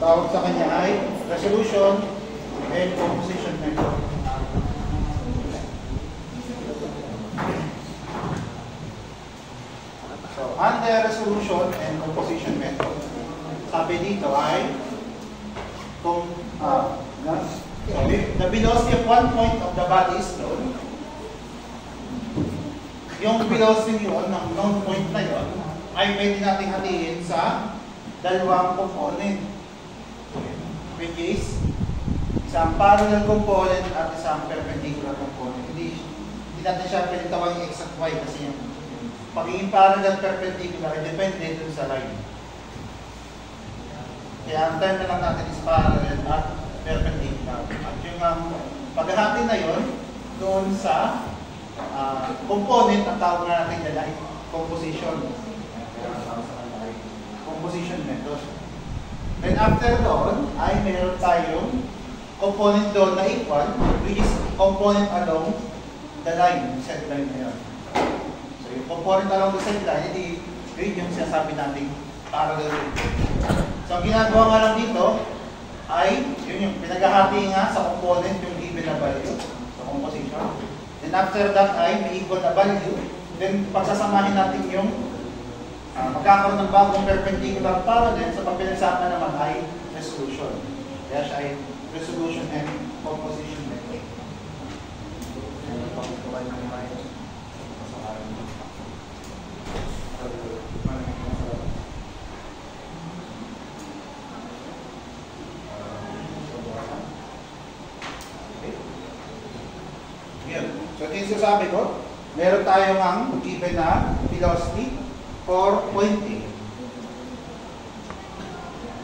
tawag sa kanya ay resolution and composition method. So, under resolution and composition method, sabi dito ay kung the velocity of one point of the body is known, yung velocity yun, ng known point na yun, ay pwede natin hatiin sa dalawang component, which is isang parallel component at isang perpendicular component. Hindi natin siya pwede tawagin x at y kasi yung pagiging parallel perpendicular ay depende dun sa line. Kaya ang term na lang natin is parallel at perpendicular. At yung paghahati na yun doon sa component ang tawag na natin nila ay composition. Composition method. Then after doon ay meron tayong component doon na equal, which is component along the line, set line na yun. So yung component along the set line, hindi yun yung sinasabi natin parallel. So ang ginagawa nga lang dito ay yun yung pinaghahati nga sa component yung given na value sa composition. Then after that ay may equal na value. Then pagsasamahin natin yung magkakaroon ng bagong perpendicular parallel sa pagpinagsaman naman ay resolution. Kaya siya ay resolution and composition method. So, ito yung sabi ko, meron tayong ang given na velocity for pointing.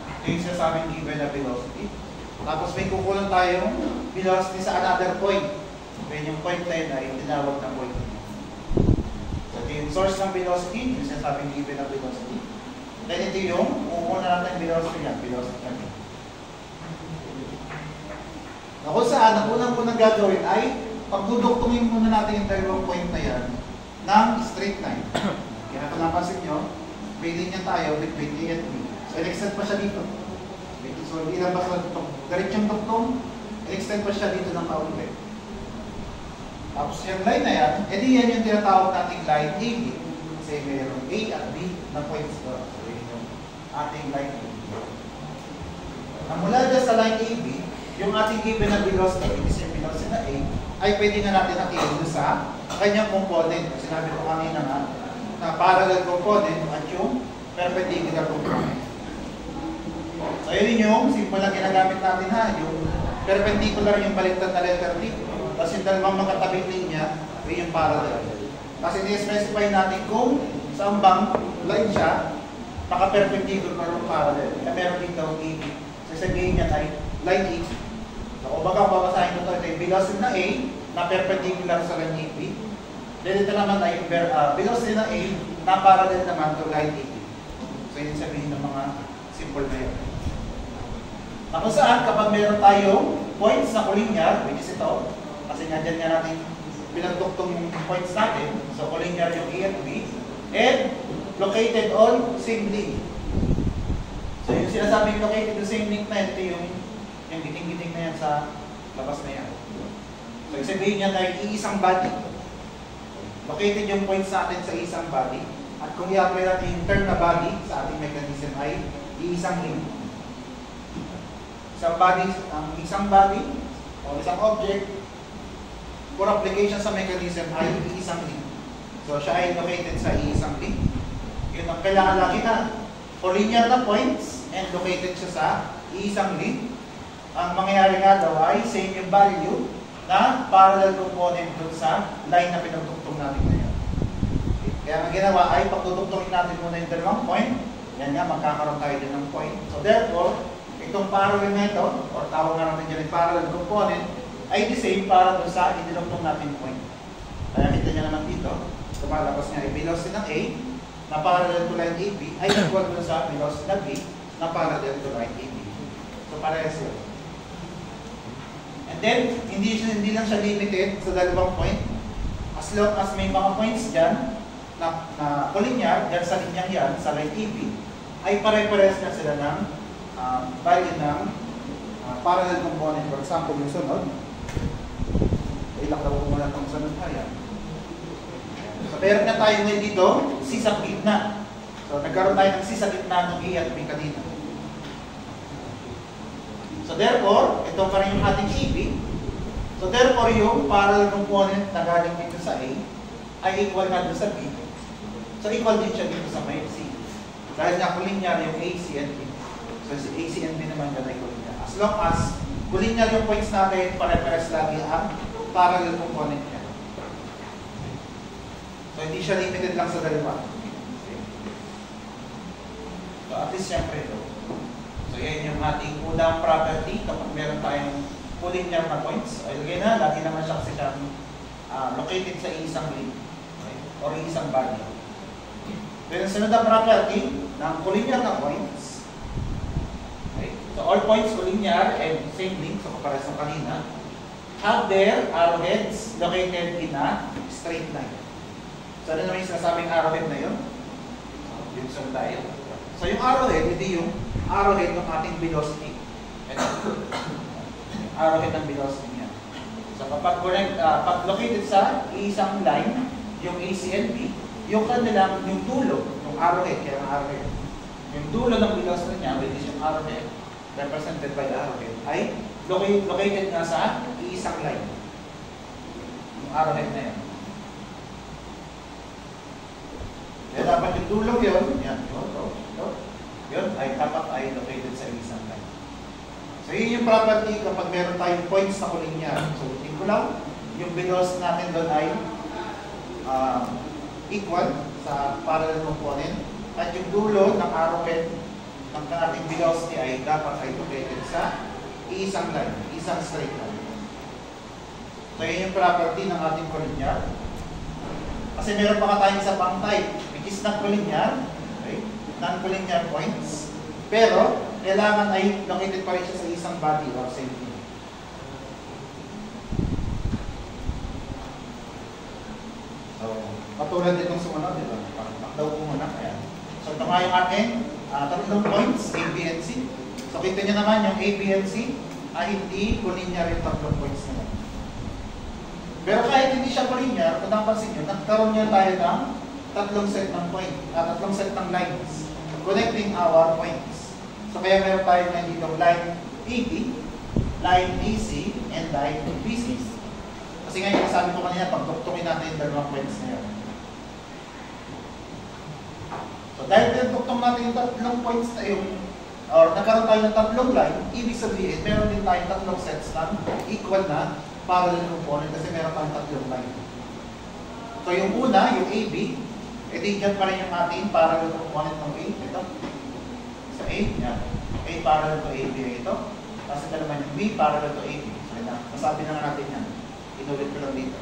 Ito yung sinasabing given na velocity. Tapos may kukulang tayong velocity sa another point. Then yung point na yun ay tinawag na point. So, ito yung source ng velocity, yung sinasabing given na velocity. Then ito yung kukunan natin velocity yan, velocity natin. Na kung saan, ang unang gagawin ay pagduduktungin muna natin yung dalawang point na yan ng straight line. Kaya kung napansin nyo, may linya tayo between A and B. So, in-extend pa siya dito. So, hindi lang basta diretsong duktong, in-extend pa siya dito ng kaunti. Tapos yung line na yan, edi yan yung tinatawag nating line AB. Kasi mayroon A at B na points doon. So, yun yung ating line AB. Na mula dyan sa line AB, yung ating given na velocity, is yung velocity na A, ay pwede nga natin hatiin sa kanyang component. Sinabi ko kanina nga, na parallel component at yung perpendicular component. So yun yung simple lang ginagamit natin ha, yung perpendicular yung baliktad na letter D, tapos yung dalawang magkatabing linya, yun yung parallel. Kasi ni-specify natin kung saan bang line siya, naka-perpendicular o parallel. Kaya meron dito ang AB. Sasabihin niya ay line AB. So, baga babasahin ko ito yung velocity na A na perpendicular sa line AB. Then ito naman ay yung velocity na A na parallel naman to line AB. So yun sabihin ng mga simple na yun. Na kung saan kapag meron tayong points na collinear, which is ito, kasi nga dyan nga natin pinagduktong yung points natin, so collinear yung A at B, and located on same link. So yung sinasabing located on same link na ito yung giting-giting na yan sa labas na yan. So, sabihin niya na iisang body. Located yung points natin sa isang body. At kung i-apply natin yung term na body sa ating mechanism ay iisang link. Isang body o isang object for application sa mechanism ay iisang link. So, siya ay located sa iisang link. Yun ang kailangan lagi na. Collinear na points and located siya sa iisang link. Ang mangyayari nga daw ay same yung value na parallel component dun sa line na pinagtuktong natin ngayon. Kaya ang ginawa ay pagtutuktongin natin muna yung dalawang point, yan nga, magkakaroon tayo din ng point. So therefore, itong parallel method, or tawag nga natin dyan yung parallel component, ay the same para dun sa itinuktong natin point. Kaya kita nyo naman dito, tumalabas nga yung velocity ng A na parallel to line AB ay equal dun sa velocity ng B na parallel to line AB. So parehas yun. And then, hindi lang siya limited sa dalawang point. As long as may mga points dyan na collinear, dyan sa linyang yan, sa line AB, ay pare-pares na sila ng value ng parallel component. For example, yung sunod. Ilakaw ko muna itong sunod. Ayan. So, meron na tayo ngayon dito, C sa gitna. So, nagkaroon tayo ng C sa gitna ng A at B kanina. So, therefore, ito pa rin yung ating AB. So, therefore, yung parallel component na galing dito sa A ay equal na doon sa B. So, equal din siya dito sa may C. Dahil nga, kulinyar yung A, C, and B. So, si A, C, and B naman dyan ay kulinyar. As long as kulinyar yung points natin, pare-pares lagi ang parallel component niya. So, hindi siya limited lang sa dalawa. So, at least siyempre ito. So, yan yung ating unang property kapag meron tayong kulinyar na points. Ay, lagay na, lagi naman siya kasi siyang located sa isang link. Okay? Or isang body. Then, sunod na property ng kulinyar na points. Okay? So, all points kulinyar and same link, so kapares ng kanina, have their arrowheads located in a straight line. So, ano naman yung sinasabing arrowhead na yun? Yun sunod tayo. So, yung arrowhead, hindi yung arrowhead ng ating velocity. Arrowhead ng velocity niya. So, kapag pag located sa isang line, yung AC and B, yung kanilang, yung dulo, yung arrowhead, kaya ang arrowhead, yung dulo ng velocity niya, which is yung arrowhead, represented by the arrowhead, ay located nga sa isang line. Yung arrowhead na yan. Kaya dapat yung dulo yun, yan, yun, ay dapat ay located sa isang line. So, yun yung property kapag meron tayong points na kulinyar. So, ulitin ko lang, yung velocity natin doon ay equal sa parallel component at yung dulo ng arrowhead ng ating velocity ay dapat ay located sa isang line, isang straight line. So, yun yung property ng ating collinear. Kasi meron pa tayong isa pang type, which is non-collinear, okay? Non-collinear points, pero kailangan ay located pa rin siya sa isang body or same thing. So, katulad itong sumunod, di ba? Takdaw ko muna. Ayan. So, ito nga yung ating tatlong points, A, B, and C. So, kita nyo naman yung A, B, and C ay hindi collinear yung tatlong points nila. Pero kahit hindi siya collinear, kung napansin nyo, nagkaroon nyo tayo ng tatlong set ng tatlong set ng lines connecting our points. So, kaya meron tayo ngayon dito line AB, line AC, and line BC. Kasi ngayon, sabi ko kanina, pagduktungin natin yung dalawang points na yun. So, dahil tinutuktong natin yung tatlong points na yung, or nagkaroon tayo ng tatlong line, ibig sabihin, meron din tayong tatlong sets ng equal na parallel component kasi meron tayong tatlong line. So, yung una, yung AB, edi dyan pa rin yung ating parallel component ng A. Ito. Sa A, yan. A parallel to AB ito. Tapos ito naman yung B parallel to AB. So, nasabi na nga natin yan. Inulit ko lang dito.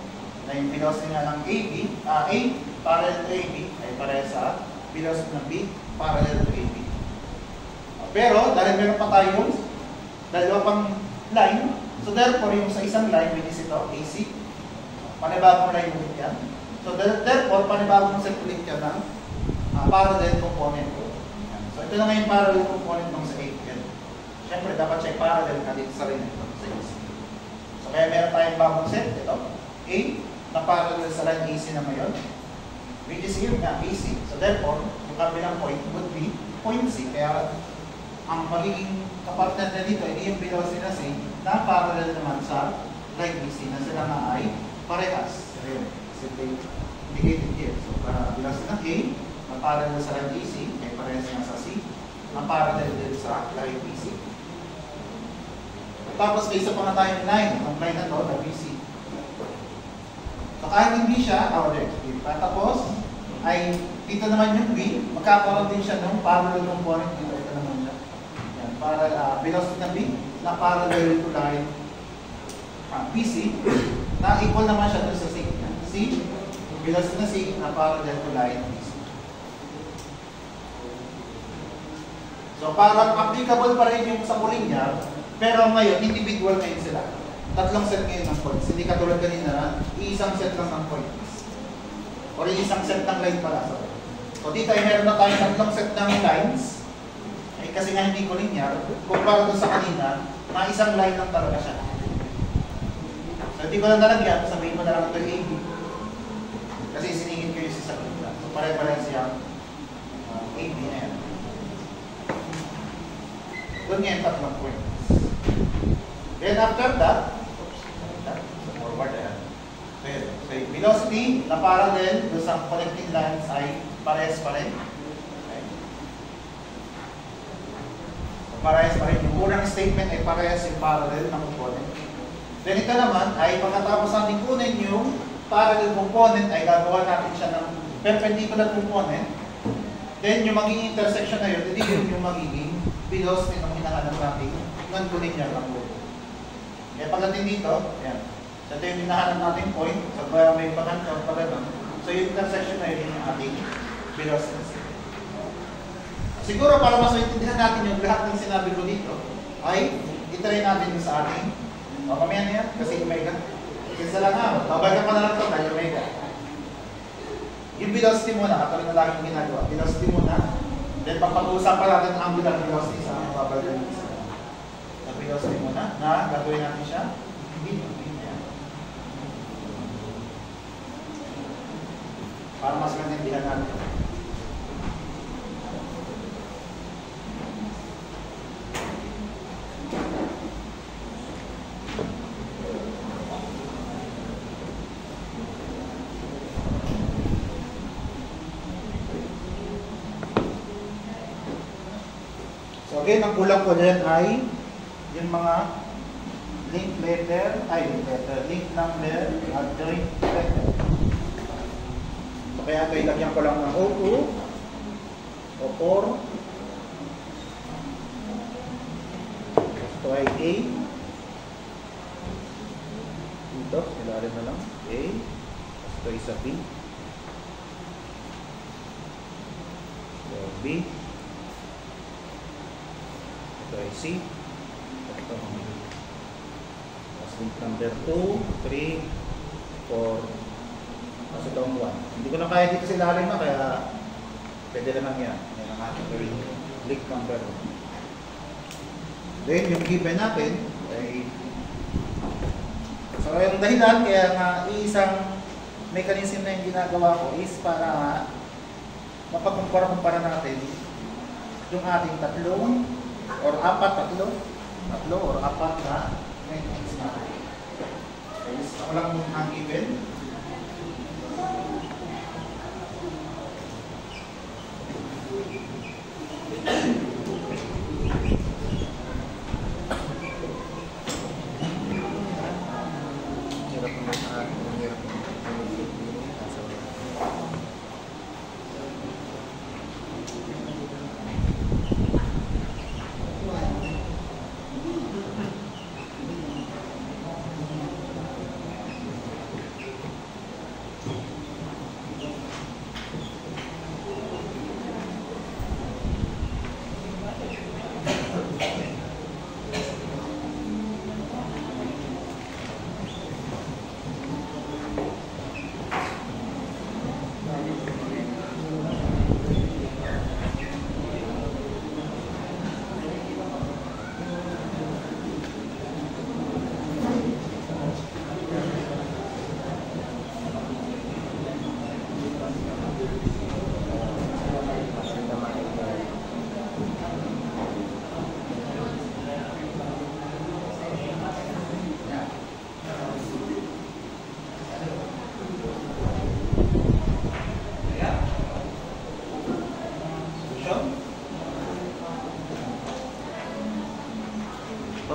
Na yung velocity nga ng AB, A parallel to AB ay pareha sa velocity ng B parallel to AB. Pero, dahil meron pa tayong dalawa pang line, so therefore, yung sa isang line, which is ito, AC, panibagong line ulit yan. So therefore, panibagong set ulit yan ng parallel component. So ito na nga yung parallel component ng sa A. Yan. Siyempre, dapat siya parallel na dito sa line ito, sa AC. So kaya meron tayong bagong set, ito, A, na parallel sa line AC na ngayon, which is yun nga, AC. So therefore, yung kabilang point would be point C. Kaya ang magiging kapartner na dito, hindi yung velocity na C, na parallel naman sa line AC na sila na ay parehas. Ayun, simply indicated here. So, velocity ng A, na parallel sa line AC, ay parehas nga sa C, na parallel din sa line BC. Tapos, may isa pa na tayong line, ang line na to, na BC. So, kahit hindi siya, tapos, ay dito naman yung B, magkakaroon din siya ng parallel component dito. Ito naman siya. Yan, velocity ng B, na parallel to line BC, na equal naman siya doon sa C. C, velocity na C, na parallel to line BC. So, parang applicable pa rin yung sa collinear, pero ngayon, individual ngayon sila. Tatlong set ngayon ng points. Hindi katulad kanina na iisang set lang ng points. O isang set ng line pala. So dito ay meron na tayong tatlong set ng lines. Ay kasi nga hindi ko linear, kumpara doon sa kanina, na isang line lang talaga siya. So hindi ko lang nalagyan, sabihin mo na lang ito yung AB. Kasi siningin ko yung sa gitna. So pare-pare siya AB na yan. Doon nga yung tatlong points. Then after that, forward ayan. So yung velocity na parallel doon sa connecting lines ay parehas pa rin. Okay. So parehas pa rin. Yung unang statement ay parehas yung parallel na component. Then ito naman ay pagkatapos natin kunin yung parallel component ay gagawa natin siya ng perpendicular component. Then yung magiging intersection na yun, hindi yun yung magiging velocity ng hinahanap natin non-collinear lang po. Eh pagdating dito, yan. So ito yung hinahanap natin point. So kaya may pag-hanap pa rin. So yung intersection na yun yung ating velocity. Siguro para mas maintindihan natin yung lahat ng sinabi ko dito, ay itry natin yung sa ating mamaya na yan, kasi omega. Kasi lang nga, babagan pa na lang ito dahil omega. Yung velocity muna, katulad na lagi yung ginagawa. Velocity muna, then pag-uusapan natin ang angular velocity sa babagan ng isa. So velocity muna, na gagawin natin siya. Dito. Para mas maintindihan natin. So again, ang kulang ko dyan ay yung mga link number at joint vector. So kaya ito ilagyan ko lang ng O2, O4, ito ay A, dito, ilalim na lang, A, ito isa B, ito B, ito ay C, ito link number 2, 3, 4, tapos ito ang 1. Hindi ko na kaya dito sa ilalim na, kaya pwede naman yan. Yan ang ating link number 1. Then yung given natin ay so yung dahilan kaya nga isang mechanism na yung ginagawa ko is para mapagkumpara-kumpara natin yung ating tatlo or apat na mechanism natin. Okay, so walang ang given.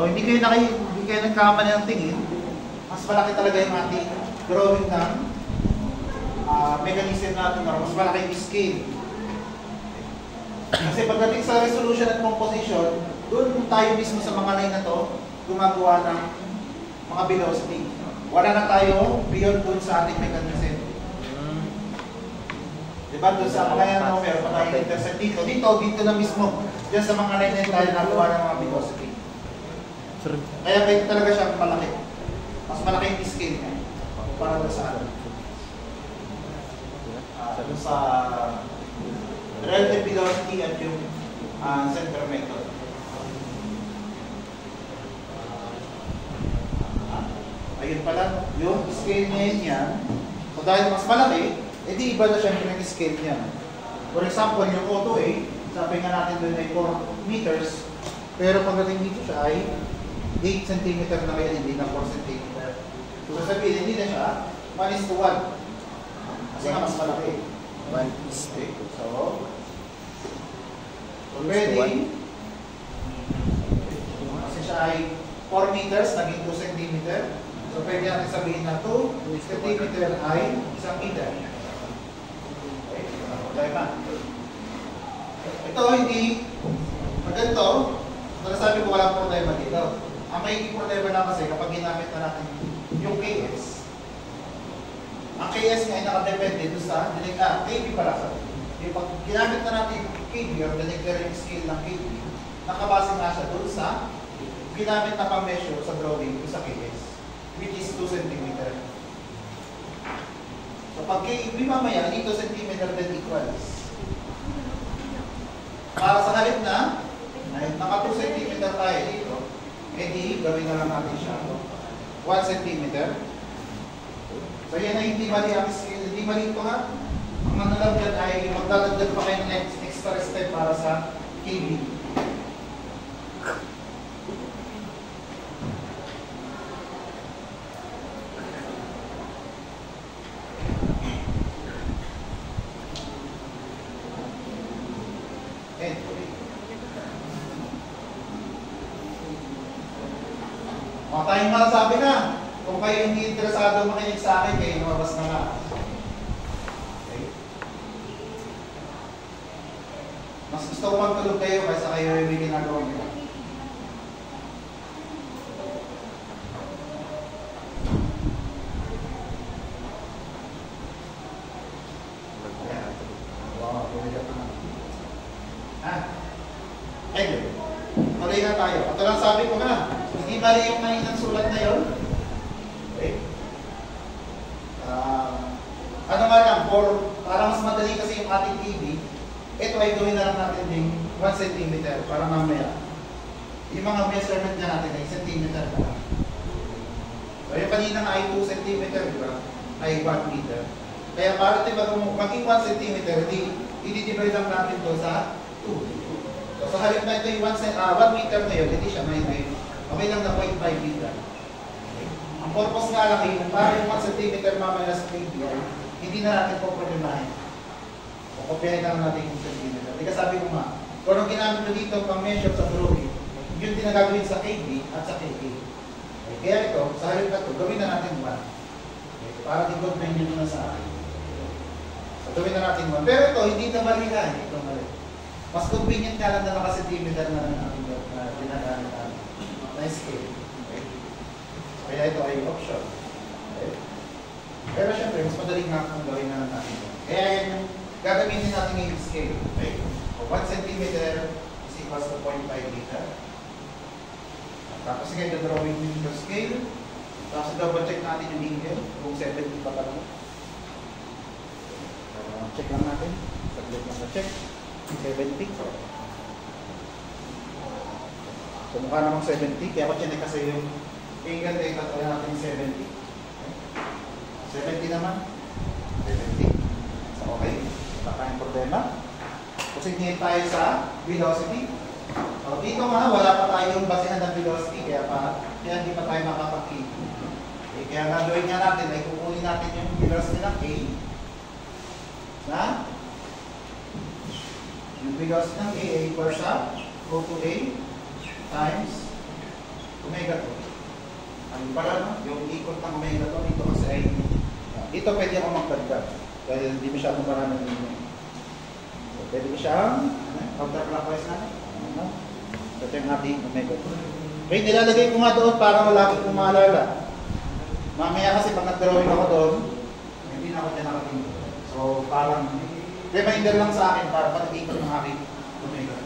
So hindi kayo nagkamali ng tingin, mas malaki talaga yung ating drawing ng mechanism natin, mas malaki yung scale. Kasi pagdating sa resolution at composition, doon tayo mismo sa mga line na to gumagawa ng mga velocity. Wala na tayo beyond doon sa ating mechanism. Diba? Doon sa mga yan, meron pa tayong intercept dito. Dito na mismo. Diyan sa mga line na tayo nagawa ng mga velocity. Kaya pwede talaga siya malaki. Mas malaki yung scale niya. Para doon sa ano. Doon sa relative velocity at yung center method. Ayun pala, yung scale niya yan. So dahil mas malaki, edi iba na syempre yung scale niya. For example, yung auto A, sabi nga natin doon ay 4 meters, pero pagdating dito siya ay 8 cm na kaya, hindi na 4 cm. So sasabihin, hindi na siya 1:1. Kasi nga mas malaki. 1:2. So pwede, kasi siya ay 4 meters, naging 2 cm. So pwede natin sabihin na 2 cm ay 1 meter. Okay, problema. Ito hindi, pag ganito, sabi ko walang problema dito. Ang may problema lang kasi kapag ginamit na natin yung KS, ang KS nga ay nakadepende doon sa KB pala sa. Yung pag ginamit na natin yung KB or the scale ng KB, nakabase nga siya doon sa ginamit na pang-measure sa drawing doon sa KS, which is 2 cm. So pag KB mamaya, hindi 2 cm then equals. Para sa halip na, naka 2 cm tayo dito, edi gawin na lang natin siya 1 cm. So yan ay hindi mali ang scale, hindi mali ito nga. Ang ano lang dyan ay magdadagdag pa kayo ng extra step para sa KB. O, tayong masasabi na. Kung kayo hindi interesado makinig sa akin, kayo lumabas na nga. Okay. Mas gusto ko magtulog kayo kaysa kayo yung may ginagawa nila. Wow, tuloy ka na. Ha? Ayun. Tuloy na tayo. Ito lang sabi ko na. Hindi mali yung mahinang sulat na yun. Okay. Ano nga lang, para mas madali kasi yung ating TV, ito ay gawin na lang natin din 1 cm para mamaya. Yung mga measurement na natin ay centimeter na lang. So yung kanina nga ay 2 cm, diba? Ay 1 meter. Kaya para maging 1 cm, i-divide lang natin to sa 2. So sa halip na ito yung 1 meter na yun, hindi siya may okay lang na 0.5 meter. Okay. Ang purpose nga lang ay yung para yung 1 cm mamaya sa KBI, hindi na natin po problemahin. O kopyahin lang natin yung centimeter. Hindi ka sabi ko nga, kung anong ginamit ko dito pang measure sa drawing, yun din na gagawin sa KB at sa KB. Okay. Kaya ito, sa halip na ito, gawin na natin 1. Okay. Para di-convene nyo na sa akin. So gawin na natin 1. Pero ito, hindi na mali na. Ito mali. Mas convenient nga lang na naka-centimeter na natin ginagamit natin. Na scale. Okay. Kaya ito ay option. Okay. Pero syempre, mas madaling nga kung gawin na natin. Kaya yan, gagamitin natin yung scale. Okay. So, 1 cm is equals to 0.5 meter. Tapos sige, drawing yung scale. Tapos double check natin yung angle. Kung 70 pa talaga. Check lang natin. Saglit lang na check. 70. So mukha namang 70, kaya ako chinek kasi yung angle data ko natin 70. Okay. 70 naman. 70. So okay, wala tayong problema. Proceed tayo sa velocity. So dito nga, wala pa tayong basehan ng velocity, kaya hindi pa tayo makapag-A. Okay, kaya gagawin nga natin ay kukunin natin yung velocity ng A na yung velocity ng A ay equal sa O to A times omega 2. Ano pala, no? Yung ikot ng omega 2 dito kasi ay dito pwede ako magdagdag dahil hindi masyadong maraming linya. So pwede ko siyang counterclockwise na. Ito yung ating omega 2. Okay, nilalagay ko nga doon para wala akong maalala. Mamaya kasi pag nag-drawing ako doon, hindi na ako dyan nakatingin. So parang reminder lang sa akin para pag-ikot ng aking omega.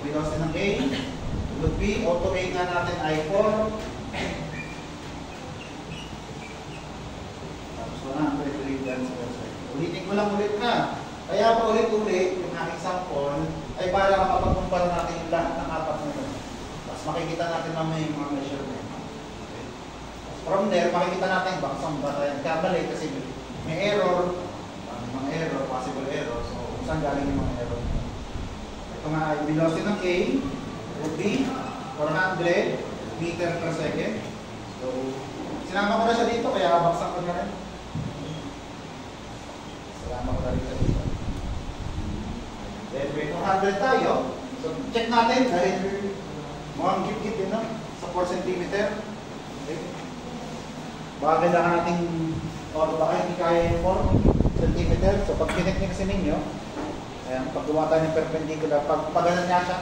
Velocity ng A would be, auto A nga natin ay 4. Tapos 100 radians per second. Ulitin ko mo lang ulit na. Kaya pa ulit-ulit, yung aking sample, ay para makapagkumpara natin yung lahat ng apat na ito. Tapos makikita natin mamaya yung mga measurement. Okay. From there, makikita natin baka saan ba tayo nagkamali kasi may error, mga error, possible error. So, kung saan galing yung mga error. Ito nga ay velocity ng A would be 400 meter per second. So, sinama ko na siya dito, kaya baksak ko na rin. Sinama ko na rin siya dito. Then, may 200 tayo. So, check natin dahil mukhang gip-gip din no? Sa 4 cm. Okay. Baka kailangan nating, or baka hindi kaya yung 4 cm. So, pag kinik niya kasi ninyo, ayan, pag gumawa tayo ng perpendicular, pag pagalan niya siya,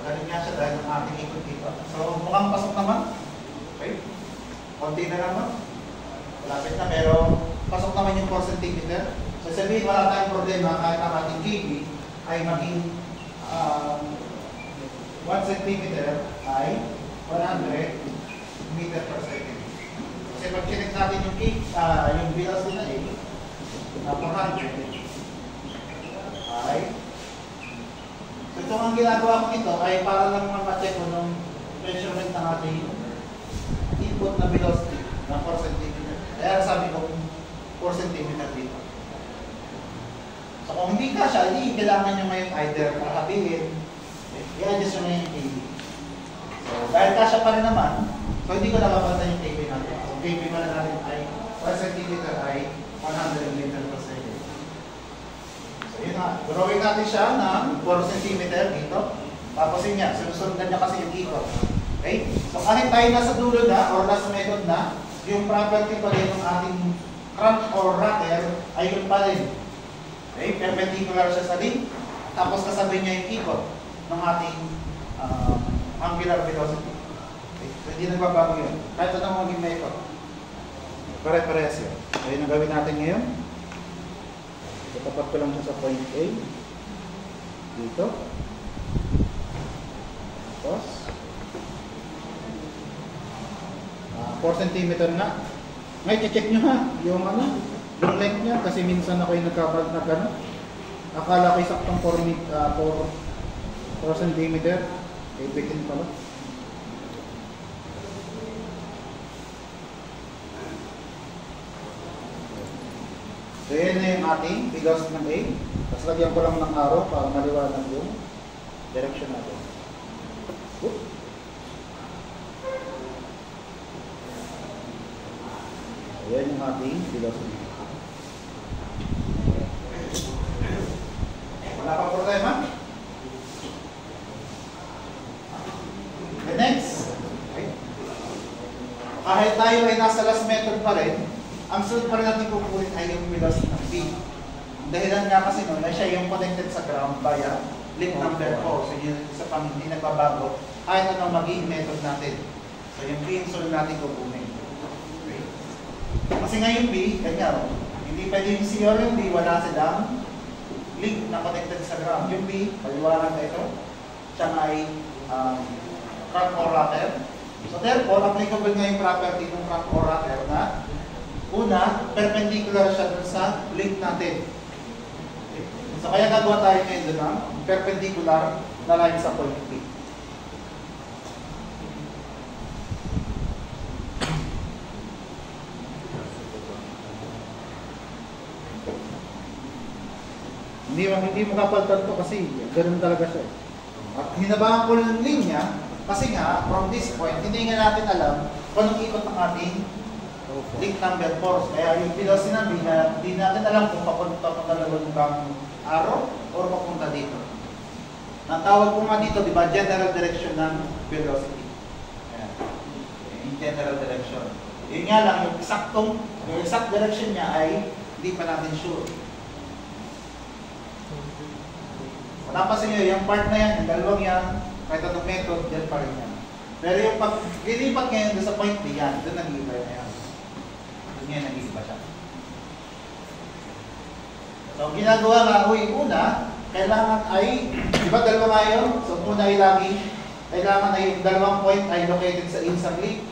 dahil ng ating ikot dito. So, mukhang pasok naman. Okay. Konti na naman. Malapit na, pero pasok naman yung 4 cm. So, sabihin, wala tayong problema kahit ang ating KB ay maging 1 cm ay 100 meter per second. Kasi pag chinek natin yung yung velocity na A, 400 ay so, ito ang ginagawa ko nito ay para lang ma-check ko nung measurement ng ating input na velocity ng 4 cm. Kaya sabi ko 4 cm dito. So kung hindi ka siya, hindi kailangan nyo ngayon either sabihin, i-adjust nyo ngayon yung KB. So dahil kasya pa rin naman, so hindi ko nakapagta yung KB natin. So KB pa rin natin ay 1 cm ay 100 meter per second. So yun nga, drawing natin siya ng 4 cm dito. Tapos yun nga, sinusundan niya kasi yung ikot. Okay? So kahit tayo nasa dulo na or nasa method na, yung property pa rin ng ating crank or rocker ay yun pa rin. Okay? Perpendicular siya sa link. Tapos kasabay niya yung ikot ng ating angular velocity. Okay? So hindi nagbabago yun. Kahit anong maging may ikot. Pare-parehas yun. So yun ang gawin natin ngayon. Tatapat ko lang siya sa point A. Dito. Tapos 4 cm nga. Ngayon, check nyo ha, yung length niya kasi minsan ako yung nagkakaroon na gano'n. Akala ko isaktong 4 cm. Ibitin pala. So, yan na yung ating velocity ng A. Tapos lagyan ko lang ng arrow para maliwanag yung direction natin. Ayan yung ating velocity. Wala pa problema? The next. Okay. Kahit tayo ay nasa last method pa rin, ang sunod pa rin natin kukunin ay yung velocity ng B. Ang dahilan nga kasi nun ay siya yung connected sa ground via link number 4. So yun sa pang hindi nagbabago kahit anong maging method natin. So yung B yung sunod natin kukunin. Kasi nga yung B, ganyan, hindi pwede yung C or yung B, wala silang link na connected sa ground. Yung B, paliwanag na ito, siya ay crank or rocker. So therefore, applicable nga yung property ng crank or rocker na una, perpendicular siya dun sa link natin. Okay. So kaya gagawa tayo ngayon dun ng perpendicular na line sa point B. Hindi makapaltan to kasi ganun talaga siya. At hinabahan ko ng linya kasi nga from this point hindi nga natin alam kung anong ikot ng ating link number 4. Kaya yung velocity na hindi natin alam kung papunta bang arrow or papunta dito. Ang tawag ko nga dito, di ba, general direction ng velocity. Ayan. In general direction. Yun nga lang, yung exact direction niya ay hindi pa natin sure. Napansin nyo, yung part na yan, yung dalawang yan, kahit anong method, dyan pa rin yan. Pero yung pag lilipat ngayon doon sa point B yan, doon nag-iiba yan. Doon yan nag-iiba siya. So, ginagawa nga, una, kailangan ay, di ba dalawa nga yun? So, una ay lagi, kailangan ay yung dalawang point ay located sa isang link.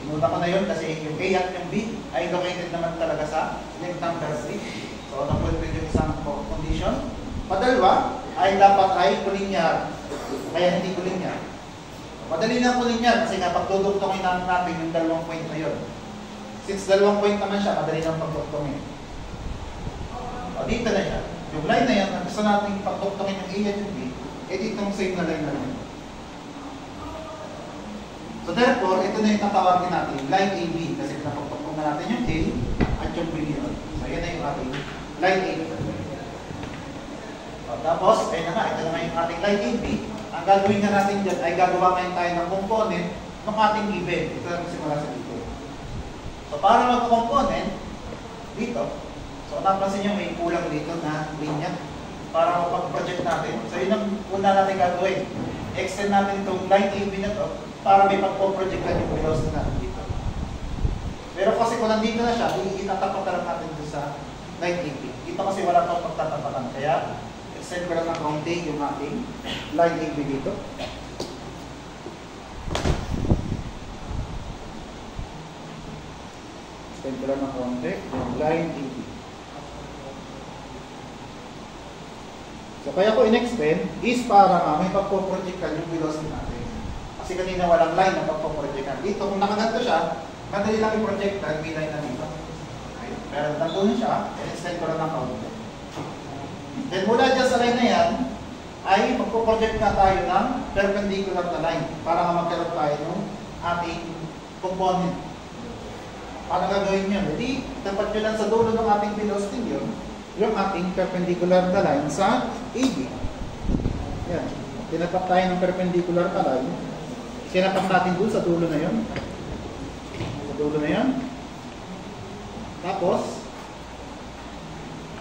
Inuna ko na yun kasi yung A at yung B ay located naman talaga sa link number 3. So, na-fulfill yung isang condition. Padalwa, ay dapat ay kulinyar. Kaya hindi kulinyar. Madali lang kulinyar kasi nga pagdudugtongin natin yung dalawang point na yun. Since dalawang point naman siya, madali lang pagdugtongin. O, dito na siya. Yung line na yan, ang gusto natin pagdugtongin yung A at yung B, eh ditong same na line na rin. So therefore, ito na yung tatawagin natin, line AB, kasi pinapagtugtong na natin yung A at yung B yun. So yan na yung ating line AB. O, tapos, ayun na nga, ito na yung ating line AB. Ang gagawin na natin dyan ay gagawa ngayon tayo ng component ng ating given. Ito na simula sa dito. So para magka-component, dito, so napansin nyo may kulang dito na linya para mapag-project natin. So yun ang una natin gagawin. Extend natin itong line AB na to para may pagpo-projectan yung velocity natin dito. Pero kasi kung nandito na siya, itatapat lang natin dito sa line AB. Dito kasi wala pang pagtatapatan. Kaya, extend ko lang ng kaunti yung ating line AB dito. Extend ko lang ng kaunti yung line AB. So kaya ko in-extend is para may pagpo-projectan yung velocity natin. Kasi kanina walang line na pagpo-projectan. Dito, kung nakaganto siya, madali lang i-projectan, may line na dito. Okay. Pero nandun siya, in-extend ko lang ng kaunti. Then mula dyan sa line na yan, ay magpo-project na tayo ng perpendicular na line para magkaroon tayo ng ating component. Paano gagawin yun? Hindi, tapat nyo lang sa dulo ng ating velocity yun, yung ating perpendicular na line sa AB. Yan. Tinapak tayo ng perpendicular na line. Tinapak natin dun sa dulo na yun. Sa dulo na yun. Tapos,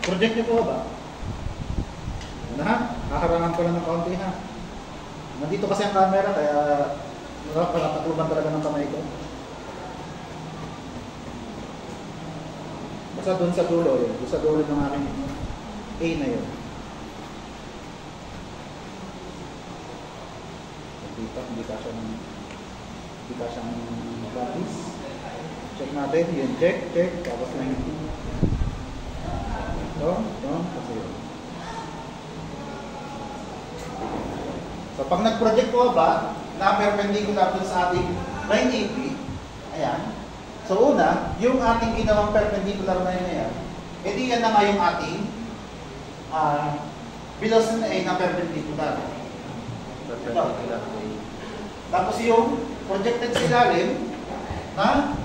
project nyo po ba? Na, kakarangan ko lang ng kaunti ha. Nandito kasi ang camera kaya nakakatuban talaga ng kamay ko. Basta doon sa dulo yun. Doon sa dulo ng aking A na yun. Dito, hindi ka siyang practice. Check natin. Yun, check. Tapos lang yun. Ito, kasi yun. So, pag nag-project ko ba, na perpendicular dun sa ating line AB, ayan. So, una, yung ating ginawang perpendicular na yun na yan, edi yan na nga yung ating velocity na A na perpendicular. Perpendicular. Tapos yung projected sa ilalim na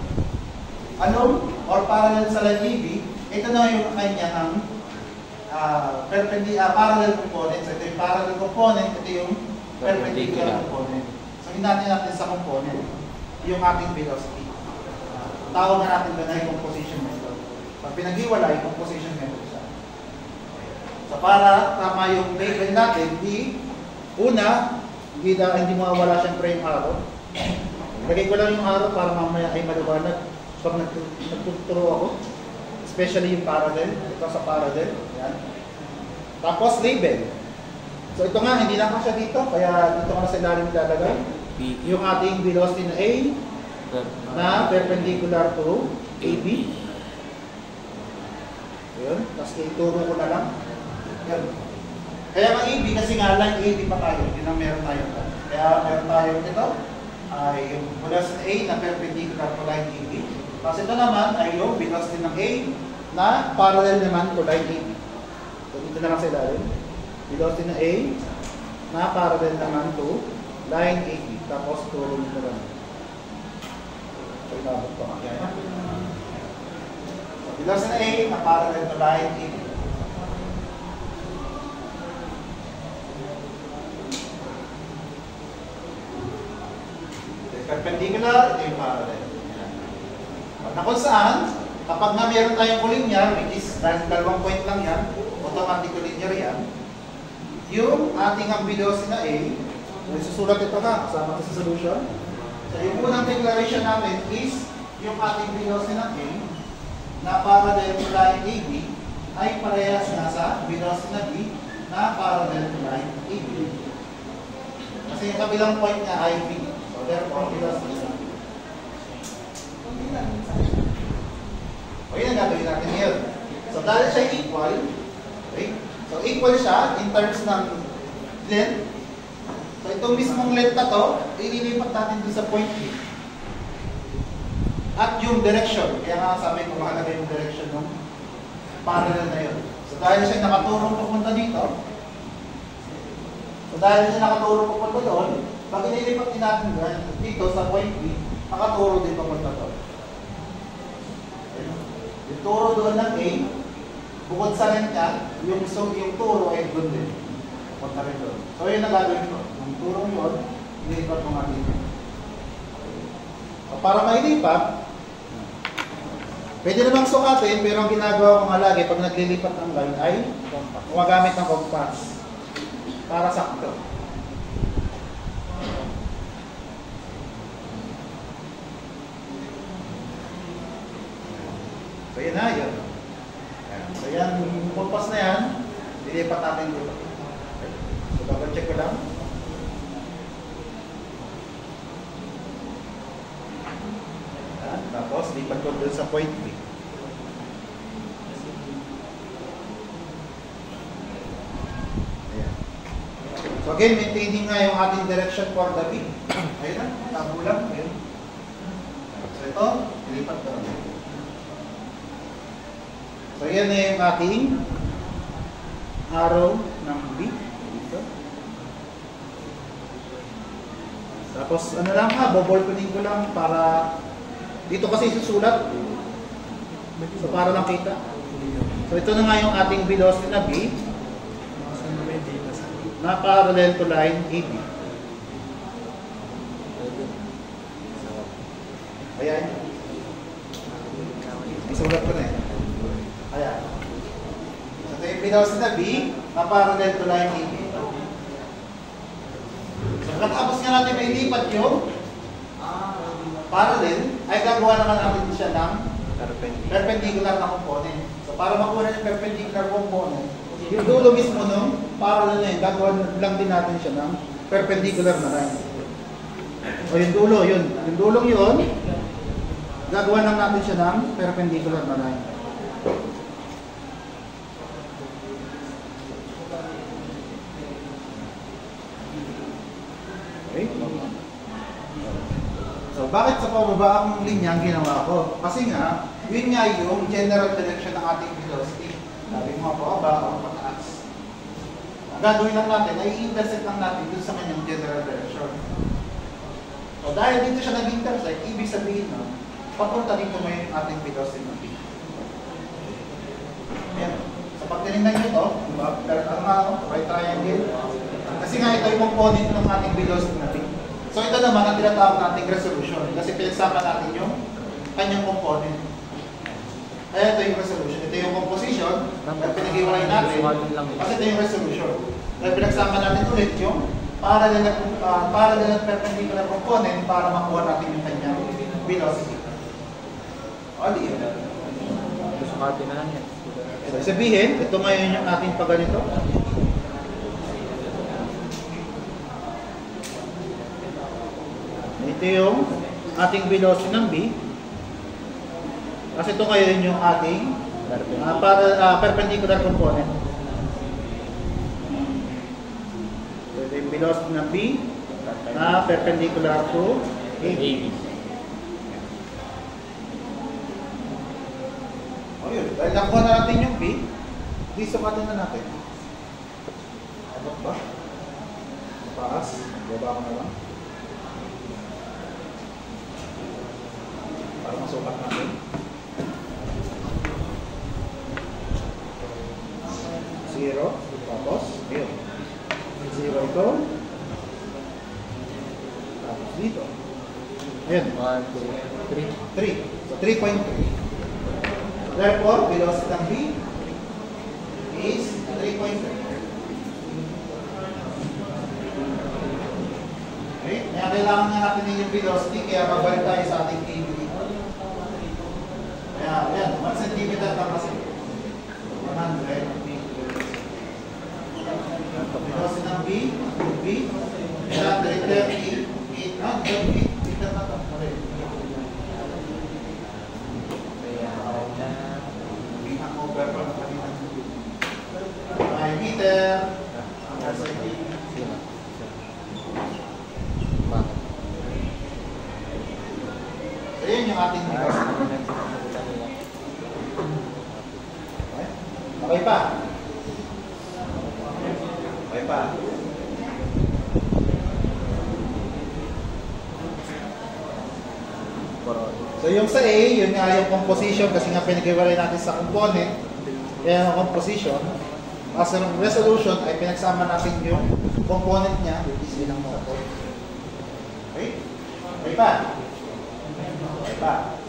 along or parallel sa line AB, ito na yung kanya ng parallel component. So, ito yung parallel component, ito yung perpendicular component. So, hinati natin sa component yung ating velocity. Tawag na natin doon ay composition method. Pag pinag-iwalay, composition method siya. So, para tama yung label natin, una, hindi mawawala siyempre yung arrow. Lagay ko lang yung arrow para mamaya ay maliwanag pag nagtuturo ako. Especially yung parallel. Ito sa parallel. Yan. Tapos, label. So, ito nga, hindi lang siya dito. Kaya dito ko na sa ilalim ilalagay. Yung ating velocity na A na perpendicular to AB. Yun. Tapos, ituro ko na lang. Yan. Kaya ang AB, kasi nga line AB pa tayo. Yun ang meron tayo. Kaya meron tayo ito. Ay yung velocity A na perpendicular to line AB. Tapos ito naman ay yung velocity ng A na parallel naman to line AB. So, dito na lang sa ilalim. Velocity na A na parallel naman to line AB. Tapos turo nito lang. So, inabot ko nga. So, velocity na A na parallel to line AB. Perpendicular, ito yung parallel. Na kung saan, kapag na meron tayong kulinyar, which is dahil dalawang point lang yan, automatic linear yan, yung ating ang velocity na A, susulat ito na, kasama ito sa solution. So yung unang declaration natin is, yung ating velocity ng A, na parallel to line AB, ay parehas na sa velocity na B, na parallel to line AB. Kasi yung kabilang point niya ay B. So therefore, velocity na. O yun ang gagawin natin ngayon. So dahil siya equal, okay? So equal siya in terms ng length. So itong mismong length na to, ililipat natin dun sa point B. At yung direction, kaya nga sabi ko mahalaga yung direction ng parallel na yun. So dahil siya nakaturong papunta dito, doon, pag inilipat din natin dito sa point B, nakaturo din papunta doon. Yung turo doon ng A, bukod sa length niya, yung turo ay doon din. Punta rin doon. So yun ang gagawin ko. Yung turong yun, inilipat ko nga dito. So, para mailipat, pwede namang sukatin, pero ang ginagawa ko nga lagi pag naglilipat ng line ay gumagamit ng compass para sakto. So yan na, yun. So yan, yung compass na yan, lilipat natin dito. So double check ko lang. Yan, tapos lipat ko doon sa point B. Ayan. So again, maintaining nga yung ating direction for the B. Ayun na, tabo lang. Ayun. So ito, lilipat ko lang. So yan na yung ating arrow ng B. Dito. Tapos ano lang ha, boballpening ko lang para dito kasi susulat. So para lang kita. So ito na nga yung ating velocity na B na parallel to line AB. Ayan. Isulat ko na eh. Ayan. So ito yung velocity na B na parallel to line AB. So pagkatapos nga natin may lipat yung parallel, ay gagawa naman natin siya ng perpendicular na component. So para makuha yung perpendicular component, yung dulo mismo nung parallel na yun, gagawa lang din natin siya ng perpendicular na line. O yung dulo, yun. Yung dulong yun, gagawa lang natin siya ng perpendicular na line. Okay? So, bakit sa pababa ang linya ang ginawa ko? Kasi nga, yun nga yung general direction ng ating velocity. Sabi mo pababa o pataas. Ang gagawin lang natin, ay i-intersect lang natin dun sa kanyang general direction. So, dahil dito siya nag-intersect, ibig sabihin na, papunta dito mo yung ating velocity ng B. Ayan. So, pag tinignan nyo ito, diba? Right triangle. Kasi nga ito yung component ng ating velocity ng B. So ito naman ang tinatawag nating resolution kasi pinagsama natin yung kanyang component. Kaya ito yung resolution. Ito yung composition at pinag-iwalay natin kasi ito yung resolution. At pinagsama natin ulit yung parallel at perpendicular component para makuha natin yung kanyang velocity. O, di yun. Sukatin na lang yan. So, sabihin, ito ngayon yung ating pagganito. Ito yung ating velocity ng B. Kasi ito ngayon yung ating perpendicular component. So ito yung velocity ng B na perpendicular to AB. O yun, dahil nakuha na natin yung B, di sumatin na natin. Abot ba? Taas, baba ko na lang. Para masukat natin. 0, tapos, ayun. 0 ito. Tapos dito. Ayun. 1, 2, 3. 3. So, 3.3. Therefore, velocity ng B is 3.3. Okay? Kaya kailangan nga natin yung velocity, kaya mabalik tayo sa ating AB. Kaya, yan, 1 cm lang kasi. 100 velocity ng B, kaya 330, 8 na ito. Over Peter. Sino? Bakit? So yun yung ating velocity. Okay pa. Okay pa. So yung sa A, yun nga yung composition kasi nga pinag-iwalay natin sa component. Kaya yung composition. As a resolution ay pinagsama natin yung component niya. Silang mo. Okay? Okay pa. Okay pa.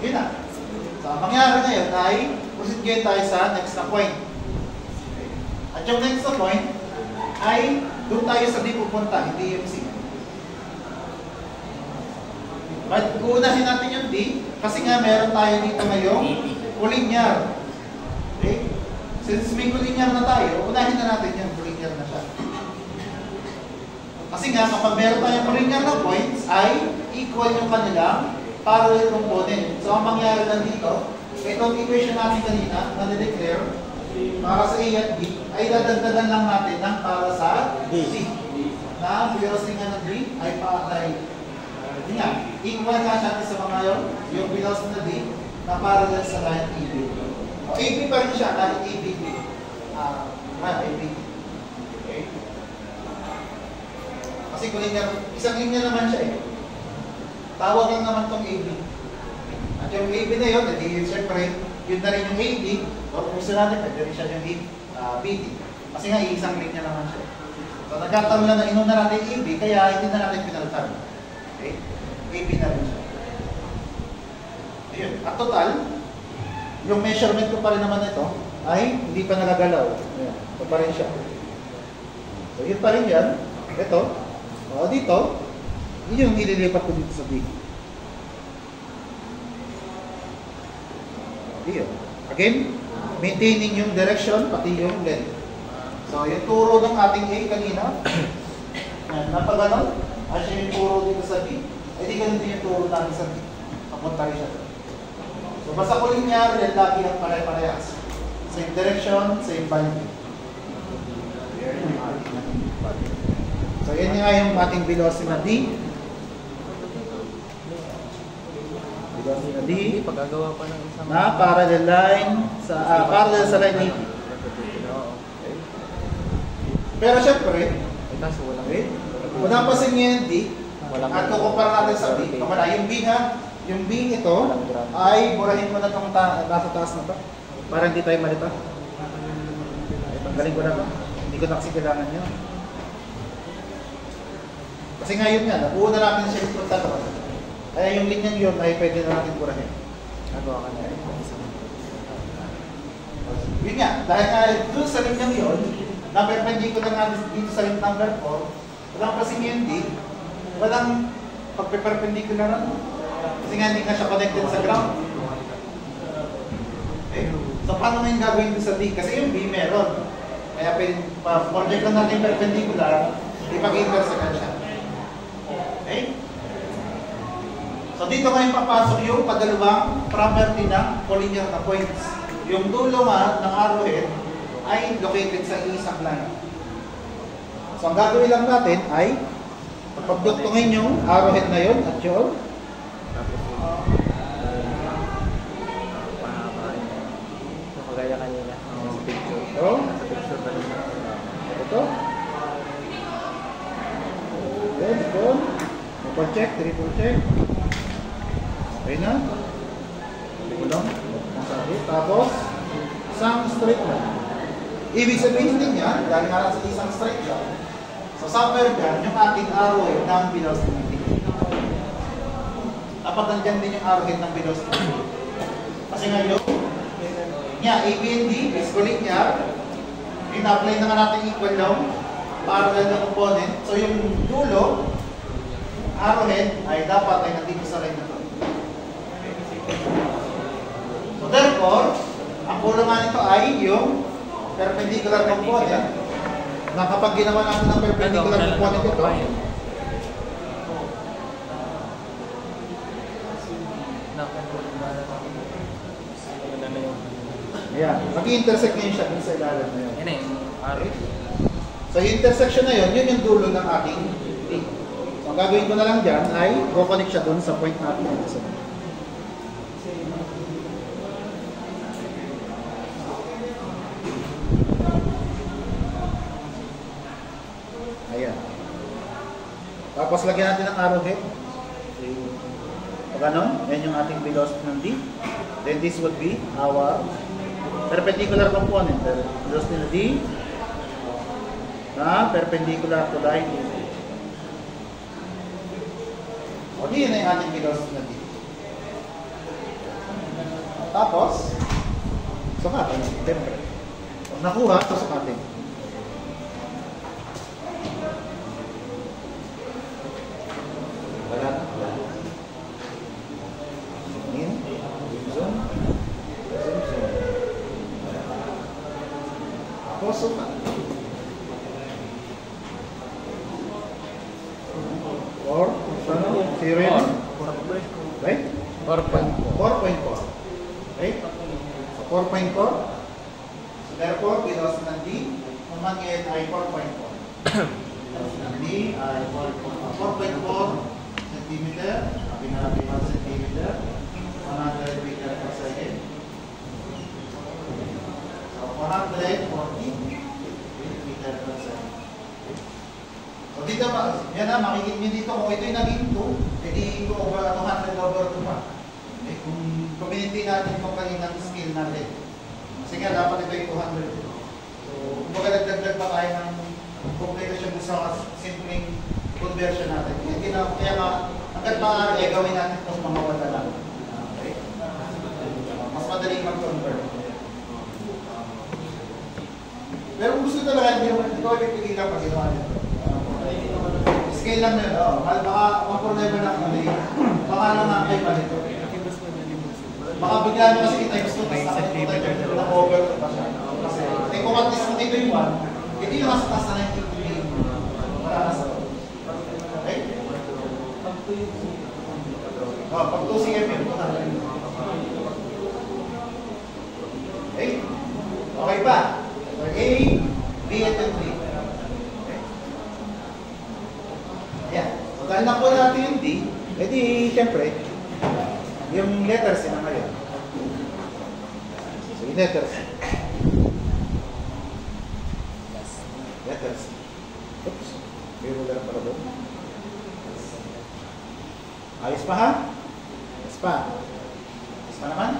Yun na. So ang mangyari ngayon ay proceed ngayon tayo sa next na point. Okay. At yung next na point ay doon tayo sa D pupunta, hindi yung C. But uunahin natin yung D kasi nga meron tayo dito ngayong collinear. Okay? Since may collinear na tayo, unahin na natin yung collinear na siya. Kasi nga kapag meron tayong collinear na points ay equal yung kanilang parallel component. So ang mangyari lang dito, itong equation natin kanina na na-declare para sa A at B ay dadagdagan lang natin ng para sa C. Na velocity nga ng D ay hindi nga, equal nga siya sa mga yung velocity na D na parallel sa line AB. O AB pa rin siya kahit ABB. ABB. Okay? Kasi kung isang linya naman siya eh. Tawag lang naman tong AB. At yung AB na yun, hindi siyempre, yun na rin yung AB. O kung gusto natin, pwede rin siya yung BD. Kasi nga, isang linya naman siya. So nagkataon lang na inuna natin AB, kaya hindi na natin pinalitan. Okay? AB na rin siya. Ayun. At total, yung measurement ko pa rin naman ito ay hindi pa nagagalaw. Ayan. Ito pa rin siya. So yun pa rin yan. Ito. O dito, yun yung ililipat ko dito sa D. Yun. Again, maintaining yung direction pati yung length. So yung turo ng ating A kanina, napagano, ay siya yung turo dito sa B. Ay di ganun din yung turo natin sa B. Papunta rin siya. So basta ko linear, yan lagi ang pare-parehas. Same direction, same value. So yan nga yung ating velocity na D. Velocity na D. Pagkagawa pa ng isang Na parallel line sa parallel sa line 80. Pero syempre, kaso walang kung napasin niyo yung D, at kukumpara natin sa B, kamala, yung B nga, yung B ito, ay burahin ko na itong nasa taas na ito. Para hindi tayo malita. Ay, tanggalin ko na ito. Hindi ko na kasi kailangan yun. Kasi nga yun nga, nakuha na natin siya yung punta ito. Kaya yung linyang yun ay pwede na natin burahin. nagawa ka na. Yun nga, dahil nga doon sa linyang yun, na perpendicular nga dito sa line number 4, walang kasing yung D, walang pagpe-perpendicular na. Kasi nga hindi nga siya connected sa ground. Okay. So paano nga yung gagawin dito sa D? Kasi yung B meron. Kaya project lang natin perpendicular, ipag-intersection siya. Okay? So dito ngayon papasok yung padalawang property ng collinear na points. Yung dulo nga ng arrowhead ay located sa isang line. So ang gagawin lang natin ay pagdugtungin yung arrowhead na yun at yun. Tapos pahabain. So kagaya kanina, sa picture. So, Sa picture pa rin. ito. Then, ito. Double check, triple check. Okay na. Ulang. Tapos, isang straight line. Ibig sabihin din yan, dahil nga sa isang straight line, so somewhere dyan, yung ating arrowhead ng velocity. Dapat nandyan din yung arrowhead ng velocity. Kasi ngayon, AB and D is collinear. In-apply na nga natin equal lang parallel na component. So yung dulo, arrowhead, ay dapat ay nandito sa line na to. So therefore, ang kulangan nito ay yung perpendicular component na kapag ginawa natin ng perpendicular component ito, Ayan. Mag-intersect ngayon siya dun sa ilalim na yun. Yan eh, Okay? So, yung intersection na yun, yun yung dulo ng ating D. So, ang gagawin ko na lang dyan ay co-connect siya dun sa point natin dito sa baba. Ayan. Tapos lagyan natin ng arrowhead. Pag ganon, yan yung ating velocity ng D. Then this would be our perpendicular component. Velocity ng D na perpendicular to line D. O di yun na yung ating velocity ng D. Tapos, sukatin. Siyempre. Pag nakuha, sukatin. Wala na. In. Zoom. Zoom. Zoom. Tapos, sukat. Or, ano? Zero yun? Right? 4.4. 4.4. Right? So, 4.4. So, therefore, velocity ng D, naman ngayon ay 4.4. Velocity ng D ay 4.4 cm. Sabi na natin 1 cm. 100 meter per second. So, 440 meter per second. So, dito ba, yan na, makikita nyo dito, kung ito'y naging 2, edi ito over 200 over 2 pa. Okay, kung community natin kung kanina ng scale natin. Kasi nga, dapat ito'y 200. So, kung dagdag pa tayo ng complication sa simpleng conversion natin. Kaya nga, hanggang maaari, gawin natin itong mga wala lang. Okay? Mas madaling mag-convert. Pero kung gusto talaga, hindi ko ipipigilan pag ginawa nito. Scale lang na yun. Baka ma-problema lang kami. Baka lang nga kayo pa dito. Baka bigla nyo kasi i-times 2 tapos nakalimutan na over pa siya. Kasi kung at least kung ito yung 1, ito yung nasa taas na 90 degree. Wala na sa okay? Pag 2 cm yun. Okay? Okay pa? A, B, at 3. Ayan. So, dahil nakuha natin yung D, edi, syempre, yung letters na ngayon. So, yung letters. Letters. Oops. May ruler pala doon. Ayos pa ha? Ayos pa. Ayos pa naman?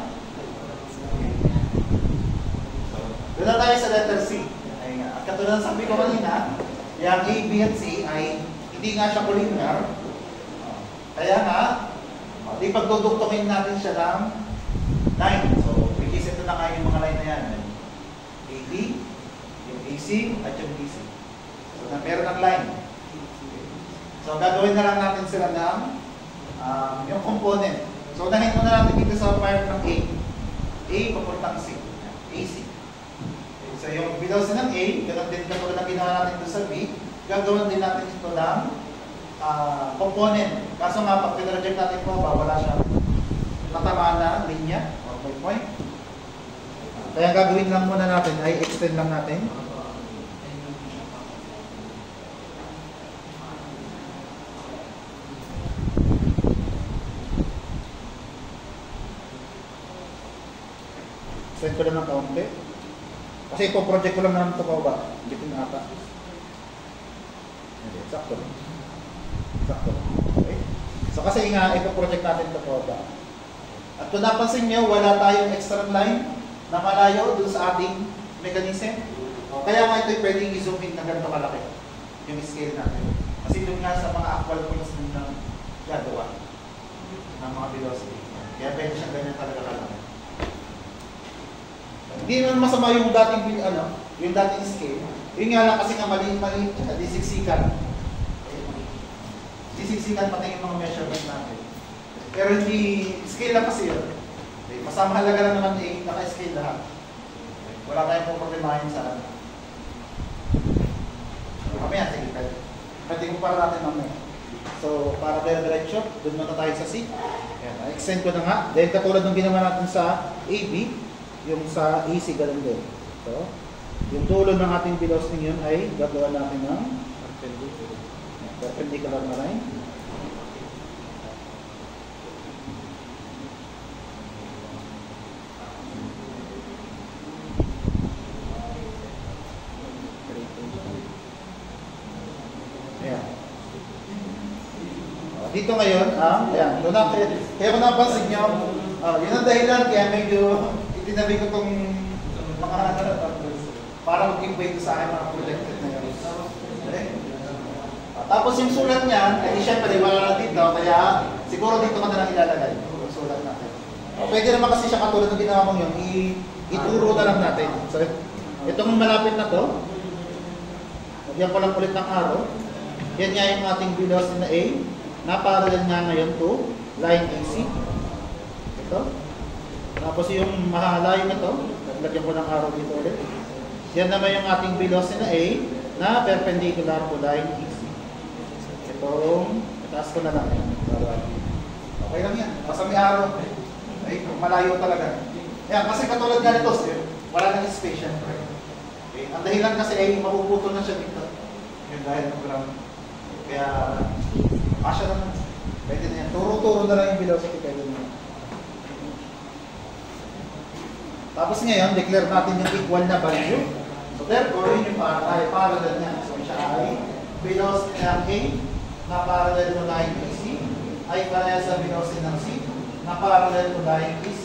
Doon na tayo sa letter C. Ay, at katulad sabi ko kanina, yung A, B, at C ay hindi nga siya collinear. Kaya nga, di pagduduktukin natin siya ng line. So, which is ito na nga yung mga line na yan. AB, yung AC, at yung BC. So, meron ng line. So, gagawin na lang natin sila ng yung component. So, unahin muna natin dito sa part ng A. A, papuntang C. AC. So, yung velocity ng A, ganun din katulad ng ginawa natin dito sa B, gagawin din natin ito ng component. Kaso nga, pag pinroject natin po, wala siya matama na linya or point. Kaya gagawin lang muna natin ay extend lang natin. Extend ko lang ng kaunti. Kasi ito, project ko lang naman ito pa ba? Bitin na ata. Hindi, sakto. Sakto. Okay. So kasi nga, ito project natin ito pa ba? At kung napansin nyo, wala tayong extra line na malayo dun sa ating mechanism. Kaya nga ito'y pwedeng i-zoom in na ganito kalaki yung scale natin. Kasi doon nga sa mga actual points ng gagawa ng mga velocity. Kaya pwede siyang ganyan talaga kalaki. Hindi naman masama yung dating yung dating scale. Yun nga lang kasi nga maliit-maliit siya, disiksikan. Disiksikan pati yung mga measurement natin. Pero hindi, scale lang kasi yun. Mas mahalaga lang naman naka-scale lahat. Wala tayong po problemahin sa ano. Mamaya, sige tayo. Pwede kong para natin mamaya. So, para dire-diretso, doon muna tayo sa C. Ayan, extend ko na nga. Dahil katulad ng ginawa natin sa AB, Yung sa AC ganun din. So, yung dulo ng ating velocity yun ay gagawa natin ng perpendicular na line. Ayan. Dito ngayon, ayan, kaya kung napansin nyo, yun ang dahilan kaya medyo itinabi ko itong mga para mag-invite sa akin mga projected na yun. Okay? Tapos yung sulat niya, eh syempre wala na dito, kaya siguro dito ka na lang ilalagay yung sulat natin. Pwede naman kasi siya katulad ng ginawa mong yun, ituro na lang natin. So, itong malapit na to, nagyan ko lang ulit ng arrow. Yan nga yung ating velocity na A, na parallel nga ngayon to line AC. Ito. Tapos yung mahalayo nito, lagyan ko ng arrow dito ulit. Yan naman yung ating velocity na A na perpendicular to line AC. Itong, itaas ko na lang yan. Okay lang yan. Basta may arrow. Ay, malayo talaga. Yan, kasi katulad nga nito, wala nang space yan. Okay. Ang dahilan kasi ay mapuputol na siya dito. Yung dahil ng ground. Kaya, kasya naman. Pwede na yan. Turo-turo na lang yung velocity. Pwede na yan. Tapos ngayon, declare natin yung equal na value. So therefore, yun yung parallel niya. So siya ay velocity ng A na parallel to line BC ay kaya sa velocity ng C na parallel to line BC.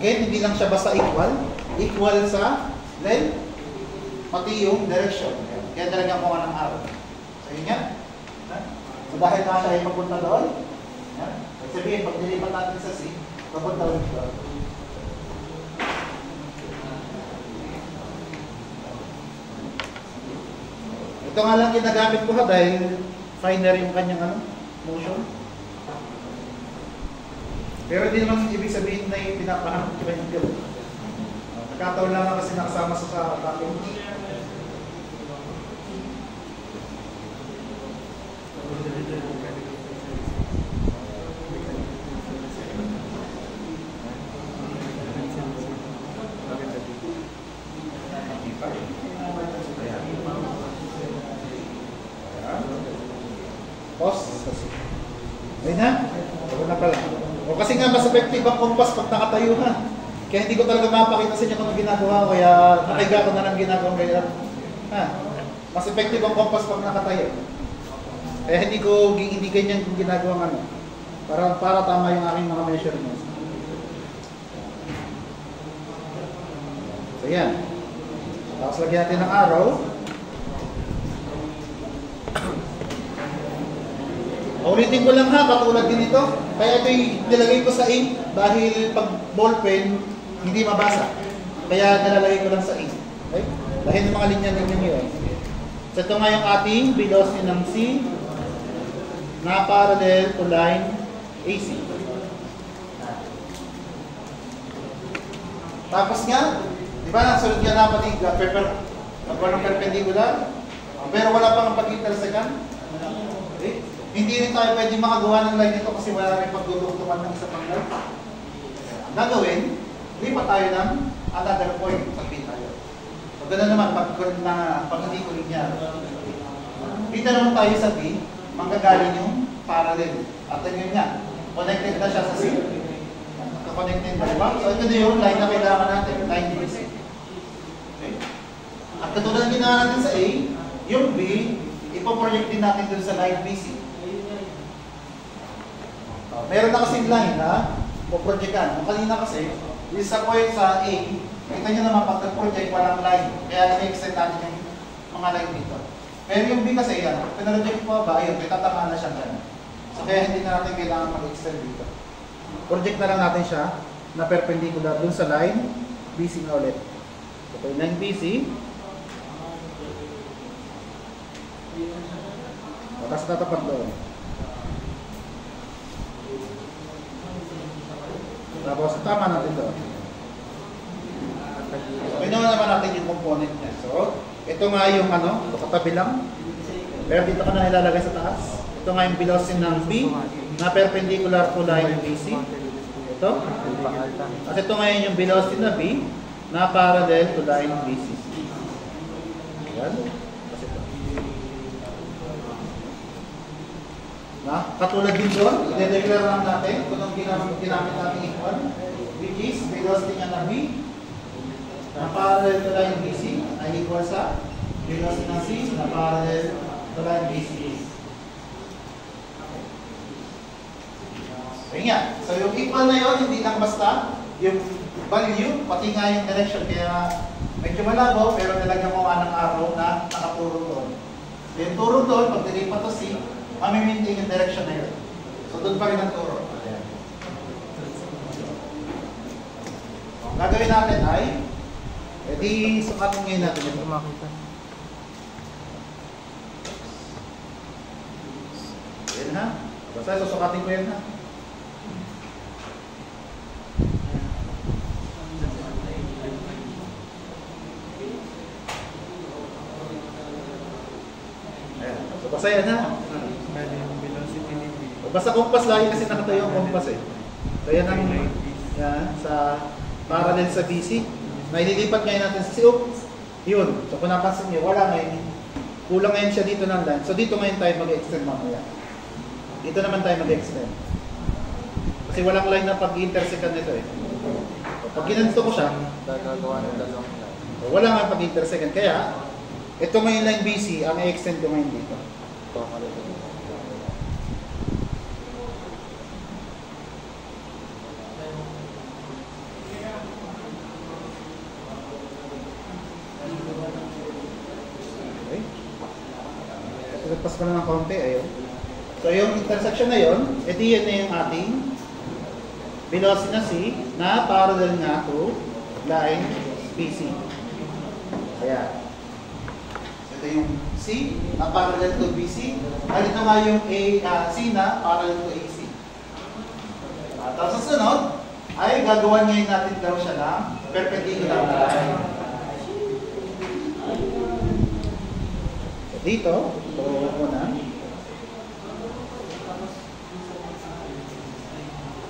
Again, hindi lang siya basta equal. Equal sa length, pati yung direction. Kaya talagang kuha ng arrow. So yun nga. So dahil na siya ay papunta doon, sabihin, pag nilipat natin sa C, papunta ulit doon. Ito nga lang ginagamit ko dahil finer yung kanyang motion. Pero hindi naman ibig sabihin na yung pinapahanap ko yung gano'n. Nagkataon lang kasi nakasama sa package. Ayun na? Ako na pala. O kasi nga mas effective ang compass pag nakatayuhan. Kaya hindi ko talaga mapakita sa inyo kung ano ginagawa ko. Kaya nakaiga ko na lang ginagawa ngayon. Mas effective ang compass pag nakatayo. Kaya hindi ganyan kung ginagawa para tama yung aking mga measurements. So yan. Tapos lagyan natin ng arrow. Ulitin ko lang katulad din ito. Kaya ito yung nilagay ko sa ink dahil pag ballpen, hindi mabasa. Kaya nilalagay ko lang sa ink. Okay? Dahil ng mga linya-linya yun. So ito nga yung ating velocity ng C na parallel to line AC. Tapos nga, di ba nasunod nga naman yung perpendicular, pero wala pang pag-intersection. Okay? Hindi rin tayo pwede makagawa ng line nito kasi wala rin pagduduktungan ng isa pang line. Ang gagawin, lipat tayo ng another point. Sabihin tayo. So, gano'n naman, pag hindi ko linya. Dito naman tayo sa B, manggagaling yung parallel. At yun nga, connected na siya sa C. Connected na, diba? So, ito na yung line na kailangan natin, line BC. Okay? At katulad ng ginawa natin sa A, yung B, ipoproject din natin dun sa line BC. Meron na kasing line puprojectan. Ang kanina kasi, yung sa point sa A, kita nyo naman pag nag-project walang line. Kaya na-extend natin yung mga line dito. Pero yung B kasi yan, pinaroject mo ba, ayun, may tatamaan na siya gano'n. So kaya hindi na natin kailangan mag-extend dito. Project na lang natin siya na perpendicular dun sa line BC na ulit. So yung line BC, tapos tatapat doon. Tapos tama natin doon. So, pinuha naman natin yung component niya. So, ito nga yung katabi lang. Pero dito ka na ilalagay sa taas. Ito nga yung velocity ng B na perpendicular to line BC. Ito. At ito ngayon yung velocity na V na parallel to line BC. Ayan. Kasi ito. Katulad din doon, i-declare lang natin kung anong ginamit natin equal, which is velocity niya na V na parallel to line BC ay equal sa velocity ng C na parallel to line BC. Okay nga. So yung equal na yun, hindi lang basta yung value, pati nga yung direction. Kaya medyo malabo, pero nilagyan ko nga ng arrow na nakaturo doon. So yung turo doon, pag dilipat to C, mamimaintain yung direction na yun. So doon pa rin ang turo. Gagawin natin ay, edi sukatin ngayon natin ito. Yan ha. Basta susukatin ko yan ha. Basta yan ha. Basta kompas lagi kasi nakatayo ang kompas eh. So yan ang yan, sa parallel sa BC. Naililipat ngayon natin sa COP. Yun. So kung napansin nyo, wala ngayon. Kulang ngayon siya dito ng line. So dito ngayon tayo mag-extend mamaya. Dito naman tayo mag-extend. Kasi walang line na pag-intersecan nito eh. So, pag ginanito ko siya, wala nga pag-intersecan. Kaya, ito ngayon line BC, ang i-extend ko ngayon dito. Okay. Ito ko na ng konti, ayun. So yung intersection na yun, edi yan na yung ating velocity na C na parallel nga to line BC. Ayan. Ito yung C na parallel to BC. At ito nga yung C na parallel to AC. Tapos sa sunod, ay gagawan ngayon natin daw siya ng perpendicular na line. So, dito, turuan ko na.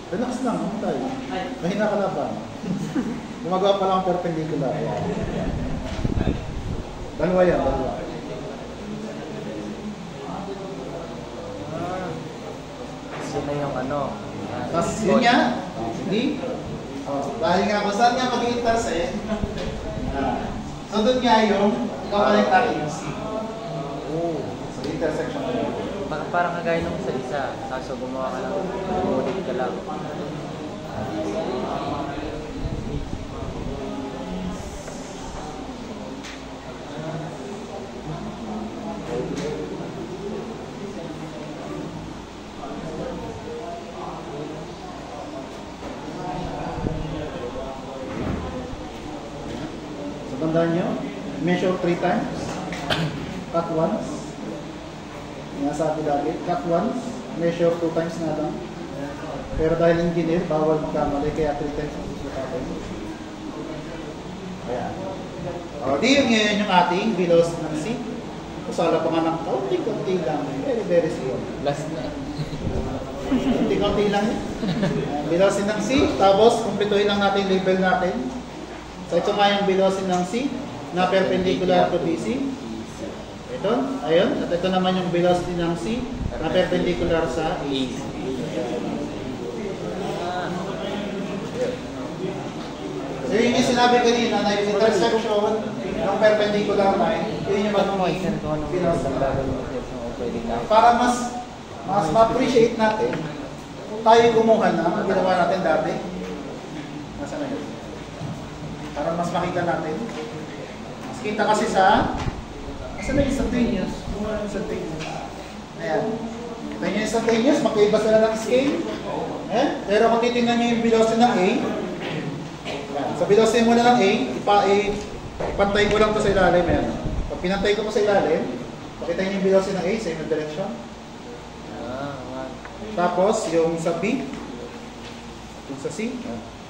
Relax lang, ano tayo? Mahina ka laban. Gumagawa pa lang ang perpendicular. Dalawa yan, dalawa. Yun na yung ano. Tapos yun nga, hindi. Dahil nga kung saan nga mag-intersect, so doon nga yung ikaw natin yung C. So intersection na yun. Parang kagaya nung sa isa, kaso gumawa ka lang, umulit ka lang. So tandaan nyo, measure 3 times, cut once. Nasabi lagi, cut once, measure 2 times na lang. Pero dahil engineer, bawal magkamali, kaya 3 times ang susukatin. Ayan. O, di yun ngayon yung ating velocity ng C. Usala pa nga ng kaunti-kaunti lang. Very, very slow. Last na. Kaunti-kaunti lang yun. Velocity ng C, tapos kumpletuhin lang natin yung label natin. So ito nga yung velocity ng C na perpendicular to BC. Ito, ayun. At ito naman yung velocity ng C na perpendicular sa AC. So yun yung sinabi kanina na yung intersection ng perpendicular line, yun yung magiging velocity. Para mas ma-appreciate natin, tayo kumuha na ang ginawa natin dati. Nasaan na yun? Para mas makita natin. Mas kita kasi sa asa na instantaneous? Kumuha ng instantaneous. Ayan. Ito yung instantaneous, magkaiba sila ng scale. Ayan. Pero kung titingnan nyo yung velocity ng A, ayan. Sa velocity muna ng A, ipantay ko lang ito sa ilalim. Ayan. Pag pinantay ko po sa ilalim, pakita nyo yung velocity ng A sa inyo direction. Tapos, yung sa B, yung sa C,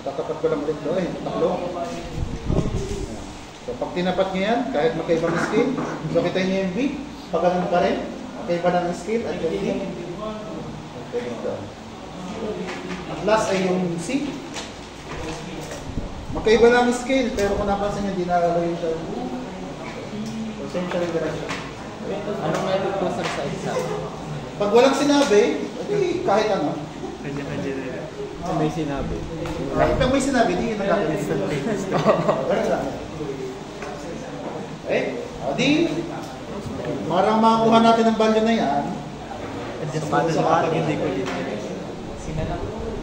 tatapat ko lang ulit doon, taklo. So, pag tinapat nyo yan, kahit magkaibang scale, so kita nyo yung B, pag ganun pa rin, magkaiba ng scale at yung D. Pwede ito. Ang last ay yung C. Magkaiba lang ang scale, pero kung napansin nyo, di nakalagay siya. Essential direction. Anong method po sir sa exam? Pag walang sinabi, kahit ano. May sinabi. Kahit pag may sinabi, di yun ang gagawin. Ganun lang. Okay? O di, marang makakuha natin ang value na yan. Paano Sa kapag kapag hindi ko dito?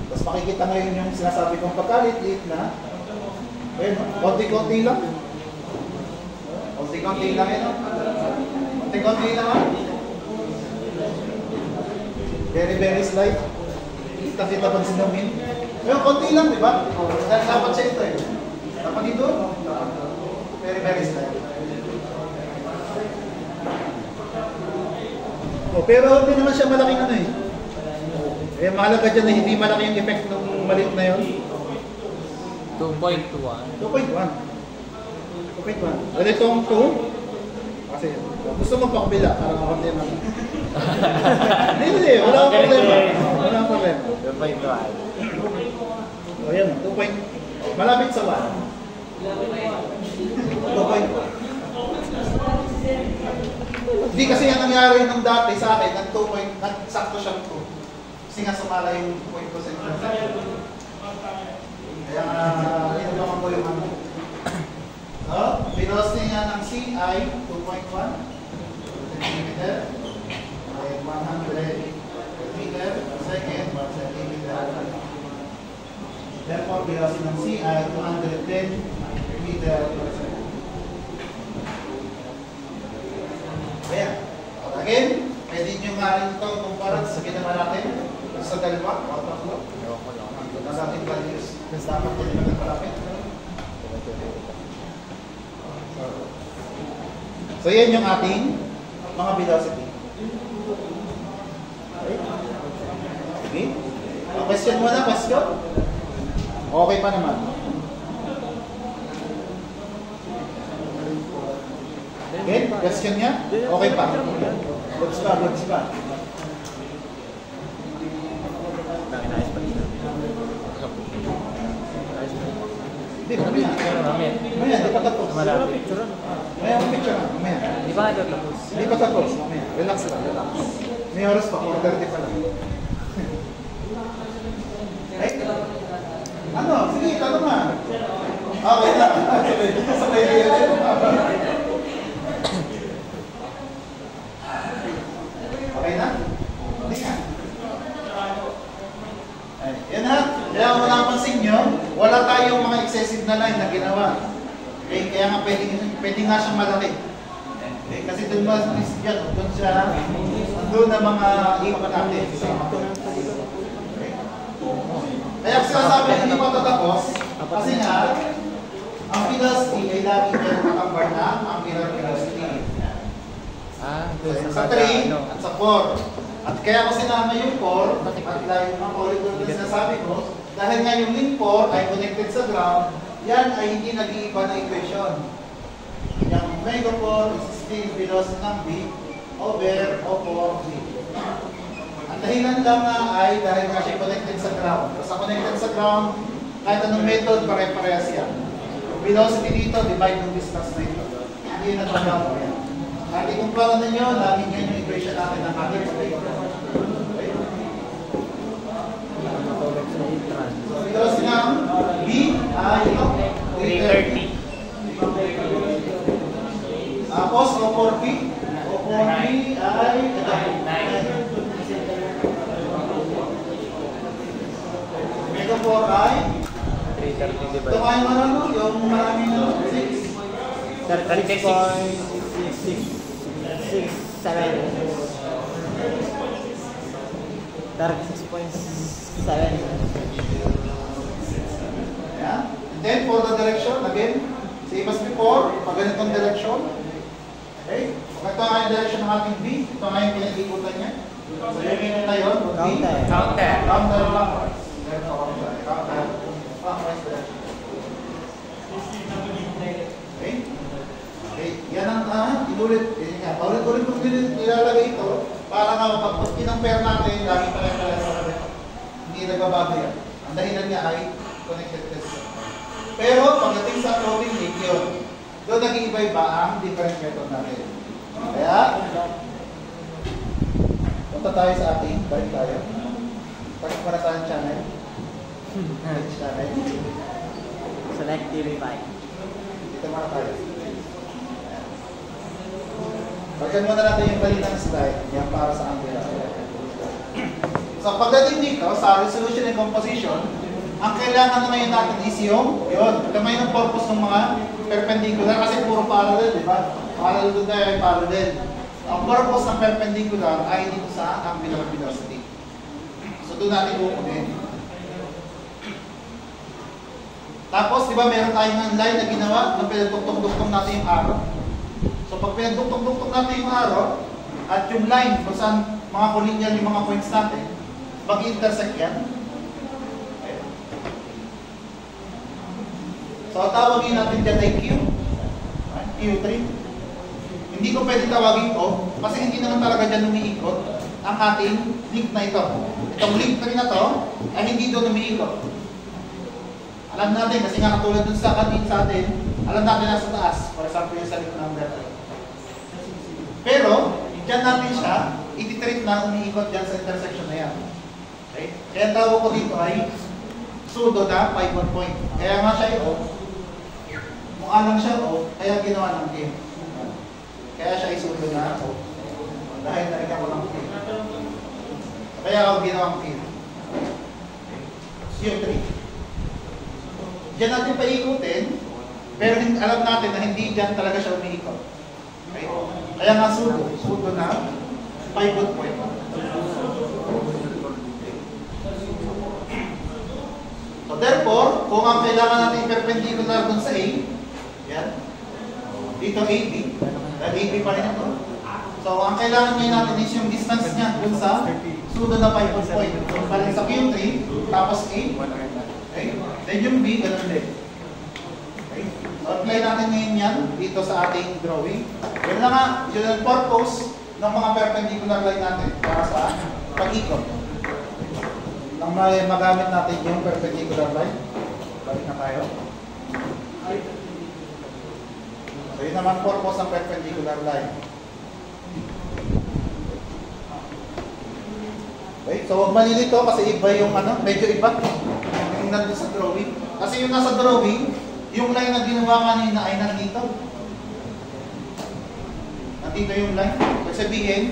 Tapos makikita ngayon yung sinasabi kong pagkalit-lit na. Ayun, konti-konti lang. Konti-konti lang yun. Konti-konti lang ha. Very, very slight. Kita-kita pag sinumin. Ayun, konti lang, di ba? Dahil dapat siya ito eh. Dapat dito. Very, very slight. Oh, pero hindi naman siya malaking ano eh. Eh, mahalaga dyan na hindi malaki yung effect ng maliit na yun. 2.1. 2.1. 2.1. Well, itong 2. Kasi gusto mo pa kabila para makapili natin. Hindi, wala akong problema. Wala akong problema. 2.1. O yan, 2. Malapit sa 1. 2.1. Hindi kasi yan nangyari nung dati sa akin, nagsakto siyang 2. Kasi nga sumala yung point ko sa intersection. Kaya inupakan ko yung ano. So, velocity nga ng C ay 2.1 cm by 100 meter per second per centimeter. Therefore, velocity ng C ay 210 meter per second. Ayan. Again, pwede nyo nga rin ito kumpara sa ginawa natin sa dalawa, o tatlo. Na sa ating values, dapat pwede na nagpalapit. So, yan yung ating mga velocity. Okay? Sige. Question mo na, question? Okay pa naman. Okay? Question niya? Okay pa. Goods pa, goods pa. Hindi, mamaya. Mamaya, di pa tapos. Mamaya ang picture na, mamaya. Di ba ito tapos? Hindi pa tapos, mamaya. Relax lang, relax. May oras pa, 4:30 pa lang. Ay, ano? Sige, tanong nga. Okay na. Sabay yun. Okay na? Hindi nga. Yan ha. Kaya kung napansin nyo, wala tayong mga excessive na line na ginawa. Okay? Kaya nga pwede nga siyang malaki. Okay? Kasi doon mas yan, doon siya, doon na mga ipa natin. Okay? Kaya sinasabi hindi pa tatapos, kasi nga, ang velocity ay lagi dyan nakabar na ang mirror velocity. Sa 3 at sa 4. At kaya ko sinama yung 4, at dahil yung ulit-ulit na sinasabi ko, dahil nga yung link 4 ay connected sa ground, yan ay hindi nag-iiba na equation. Yung omega 4 is still velocity ng B over O4 V. Ang dahilan lang nga ay dahil nga siya connected sa ground. Sa connected sa ground, kahit anong method, pare-parehas yan. Yung velocity dito, divide yung distance na ito. Hindi yun nagpapagawa yan. At ikumpara ninyo, laging yan yung equation natin ng ating equation. Okay? So, velocity ng B ay 330. Tapos, O4V. O4V ay Omega 4 ay 330 ito kayo marano, yung maraming 6. 36.7. Yeah. And then for the direction, again, same as before, pag ganitong direction. Okay? Pag ito nga yung direction ng ating B, ito nga yung pinag-ikutan niya. So yung minute na yun, would be Counter. counter clockwise. Counter clockwise direction. Okay? Okay, yan ang inulit. Paulit-ulit kong nilalagay ito para nga pag kinang-pair natin, lagi pa rin pala hindi nagbabago yan. Ang dahilan niya ay connected test. Pero pagdating sa floating link yun, doon nag-iiba-iba ang different method natin. Kaya, punta tayo sa ating, balik tayo. Balik para sa channel. Channel. Selective fight. Dito muna tayo. Pagkan muna natin yung balitang slide, yan para sa Angular. So pagdating dito, sa resolution and composition, ang kailangan na ngayon natin is yung, yun, kamay ng purpose ng mga perpendicular kasi puro parallel, di ba? Parallel doon tayo ay parallel. Ang purpose ng perpendicular ay dito sa angular velocity. So doon natin kukunin. Tapos, di ba meron tayong line na ginawa na pinagduktong-duktong natin yung arrow. So pag pinagduktong-duktong natin yung arrow at yung line kung saan mga collinear yung mga points natin, mag-intersect yan. Okay. So tawagin natin dyan ay Q. Q3. Hindi ko pwede tawagin to kasi hindi naman talaga dyan umiikot ang ating link na ito. Itong link 3 na to ay hindi doon umiikot. Alam natin kasi nga katulad dun sa atin, alam natin nasa taas. For example yung sa link number 3. Pero, dyan natin siya, ititreat na umiikot dyan sa intersection na yan. Okay? Kaya ang tawag ko dito ay pseudo na pivot point. Kaya nga siya yung mukha lang siya kaya ginawa ng game. Kaya siya ay pseudo na dahil narinig ko ng game. Kaya ako ginawang game. CO3. Diyan natin paikutin, pero alam natin na hindi dyan talaga siya umiikot. Okay? Kaya nga pseudo na pivot point. So therefore, kung ang kailangan natin perpendicular dun sa A, yan, dito AB, dahil AB pa rin ito. So ang kailangan ngayon natin is yung distance niya dun sa pseudo na pivot point. So balik sa Q3, tapos A, okay? Then yung B, ganun din. Okay? So apply natin ngayon yan dito sa ating drawing. Yun lang nga, yun ang purpose ng mga perpendicular line natin para sa pag-ikot. Nang magamit natin yung perpendicular line, balik na tayo. So yun naman purpose ng perpendicular line. Okay, so huwag malilito kasi iba yung medyo iba yung nandun sa drawing. Kasi yung nasa drawing, yung line na ginawa kanina ay nandito. Nandito yung line. Ibig sabihin,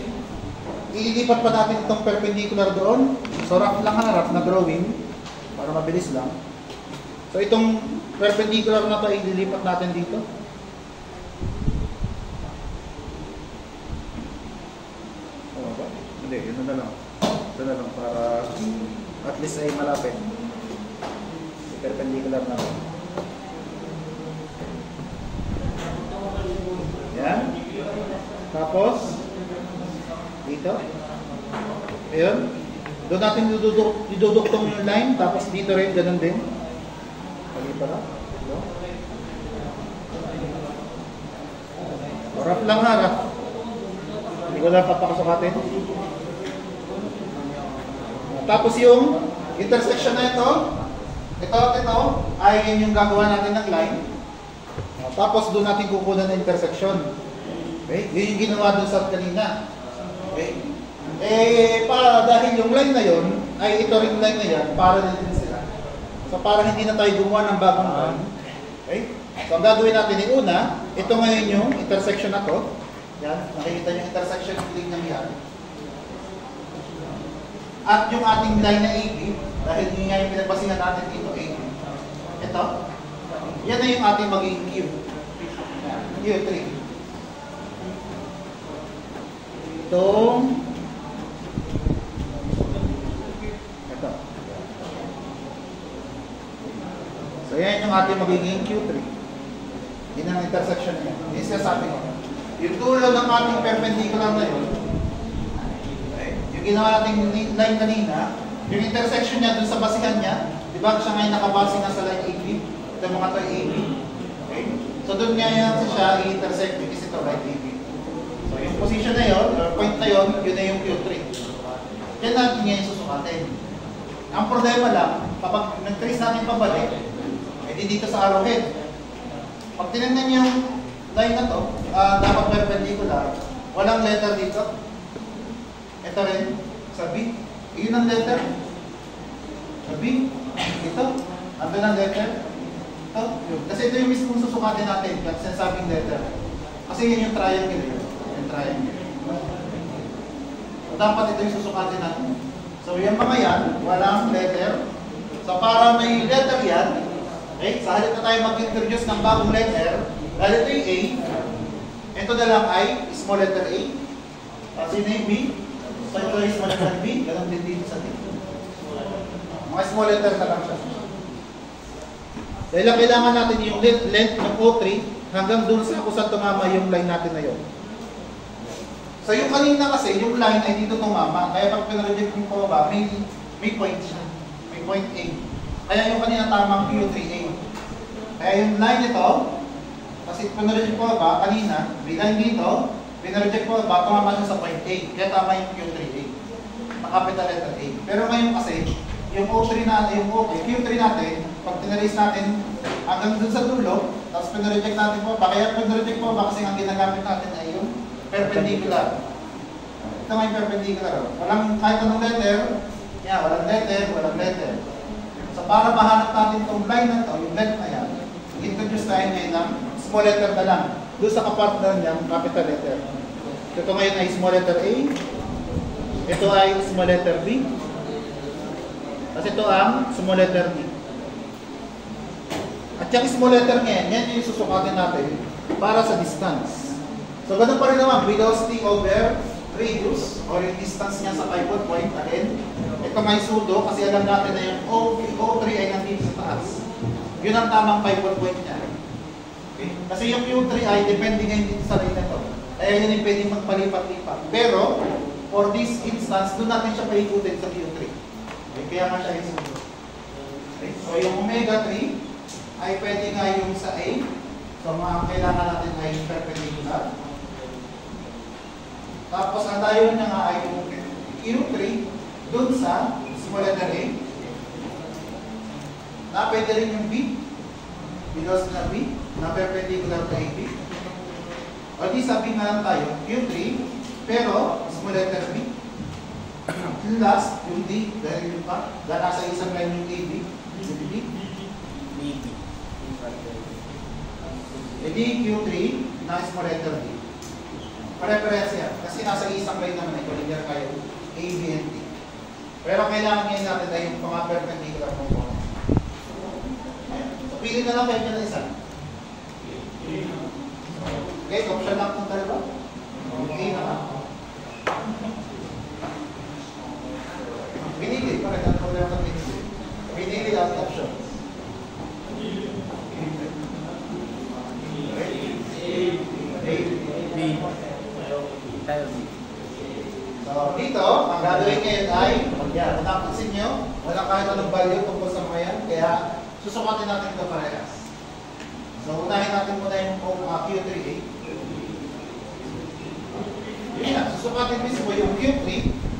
ililipat pa natin itong perpendicular doon. So rough lang rough na drawing para mabilis lang. So itong perpendicular na to ililipat natin dito. Ba? Hindi, yun na lang. Ito na lang para at least ay malapit. Perpendicular na to. Yan. Tapos dito. Ayun. Doon natin diduduktong yung line. Tapos dito rin, ganun din. Pali para. Ito. Rough lang ha, rough. Hindi ko lang papakasukatin. Tapos yung intersection na ito ay yun yung gagawa natin ng line. Tapos doon natin kukunan ng intersection. Okay? Yun yung ginawa doon sa kanina. Okay? Dahil yung line na yun, ay ito rin line na yan, para din sila. So para hindi na tayo gumawa ng bagong line. Okay? So ang gagawin natin yung una, ito ngayon yung intersection na to. Yan, nakikita yung intersection ng linyang yan. At yung ating line na AB, dahil yun nga yung pinagbasingan natin dito, AB. Ito, yan na yung ating magiging Q. Q3. Itong ito. So yan yung ating magiging Q3. Yun ang intersection niya. Yung sinasabi ko. Yung dulo ng ating perpendicular na yun, yung ginawa natin line kanina, yung intersection niya dun sa basihan niya, di ba siya ngayon nakabase na sa line AB? Ito mga to AB. Okay? So doon nga yan siya i-intersect because ito line AB. So yung position na yun, or point na yun, yun na yung Q3. Yan natin ngayon susukatin. Ang problema lang, kapag nag-trace natin pabalik, edi dito sa arrowhead. Pag tinignan niyo yung line na to, dapat perpendicular, walang letter dito. Ito rin, sa B. Yun ang letter. Sa B. Ito. Ando ng letter. Ito. Kasi ito yung mismong susukatin natin, yung sinasabing letter. Kasi yun yung triangle. Yung triangle. So, dapat ito yung susukatin natin. So, yung mga yan, walang letter. So, para may letter yan, okay, sa halip na tayo mag-introduce ng bagong letter, dahil ito yung A, ito na lang ay small letter A. Kasi na yung B, so ito yung small letter B, ganun din dito sa D. Mga small letter na lang siya. Dahil lang kailangan natin yung length ng O3 hanggang dun sa kung saan tumama yung line natin na yun. So yung kanina kasi, yung line ay dito tumama, kaya pag pinareject yung pababa, may point siya. May point A. Kaya yung kanina tamang Q3A. Kaya yung line nito, kasi pinareject pababa, kanina, may line dito, pinareject pababa, tumama siya sa point A. Kaya tama yung Q3A. Na capital letter A. Pero ngayon kasi, yung O3 natin, yung Q3 natin, pag tinarase natin hanggang dun sa dulo, tapos pinareject natin pababa, kaya pinareject pababa kasi ang ginagamit natin ay yung perpendicular. Ito nga yung perpendicular. Walang kahit anong letter, walang letter, walang letter. So para mahanap natin itong line na ito, yung length na yan, introduce tayo ngayon ng small letter na lang. Doon sa kapartner niya, capital letter. Ito ngayon ay small letter A. Ito ay small letter B. Kasi ito ang small letter B. At yung small letter ngayon, yan yung susukatin natin para sa distance. So, ganun pa rin naman, velocity over radius, or yung distance niya sa pivot point, again, ito may pseudo, kasi alam natin na yung O3 ay nandito sa taas. Yun ang tamang pivot point niya. Okay? Kasi yung Q3 ay depende ngayon dito sa line na ito. Kaya yun yung pwedeng magpalipat-lipat. Pero, for this instance, doon natin siya paikutin sa Q3. Okay? Kaya nga siya yung pseudo. Okay? So, yung omega 3 ay pwede nga yung sa A. So, mga kailangan natin ay perpendicular. Tapos, ang layo niya nga ay yung Q3 dun sa small letter A. Na pwede rin yung B. Because na B, na perpendicular to AB. O di sabi nga lang tayo, Q3, pero small letter B. Last, yung D, dahil yung pa, dahil nasa isang line yung AB. B. Edi Q3 na small letter D. Pare-parehas yan. Kasi nasa isang line naman ito, linear kayo, A, B, and D. Pero kailangan ngayon natin ay yung mga perpendicular component. So, pili na lang kayo na isa. Okay, option lang kung dalawa. Okay na lang. Pinili, parang ang problema ng pinili. Pinili ang option. So, dito, ang gagawin ngayon ay, kung napansin nyo, walang kahit anong value tungkol sa mga yan, kaya susukatin natin ito parehas. So, unahin natin muna yung Q3A. Yun na, susukatin mismo yung Q3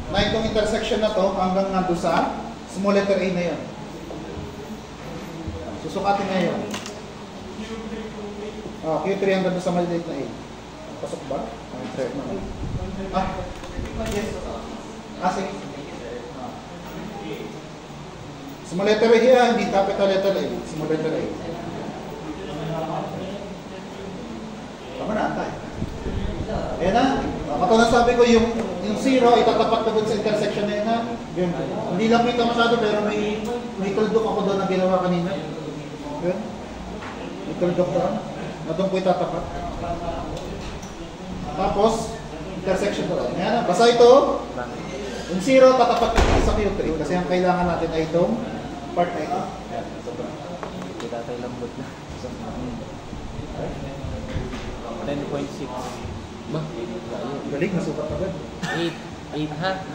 na itong intersection na to hanggang nando sa small letter A na yun. Susukatin ngayon. Q3 hanggang sa maliit na A. Pasok ba? Yes. Sige. Small letter A here, hindi capital letter A. Small letter A. Tama na, antay. Ayan na. Katulad sabi ko, yung 0 ay tatapat ko doon sa intersection na yun na. Yun. Hindi lang kita masyado, pero may tuldok ako doon na ginawa kanina. Yun. May tuldok doon. Na doon ko itatapat. Tapos, intersection ko lang. Ayan na. Basta ito, yung 0 tatapat ko sa Q3 kasi ang kailangan natin ay itong part na ito. Ayan, kita tayo lambot na. 10.6. Ba? Galing, nasukat agad. 8 ha? 8.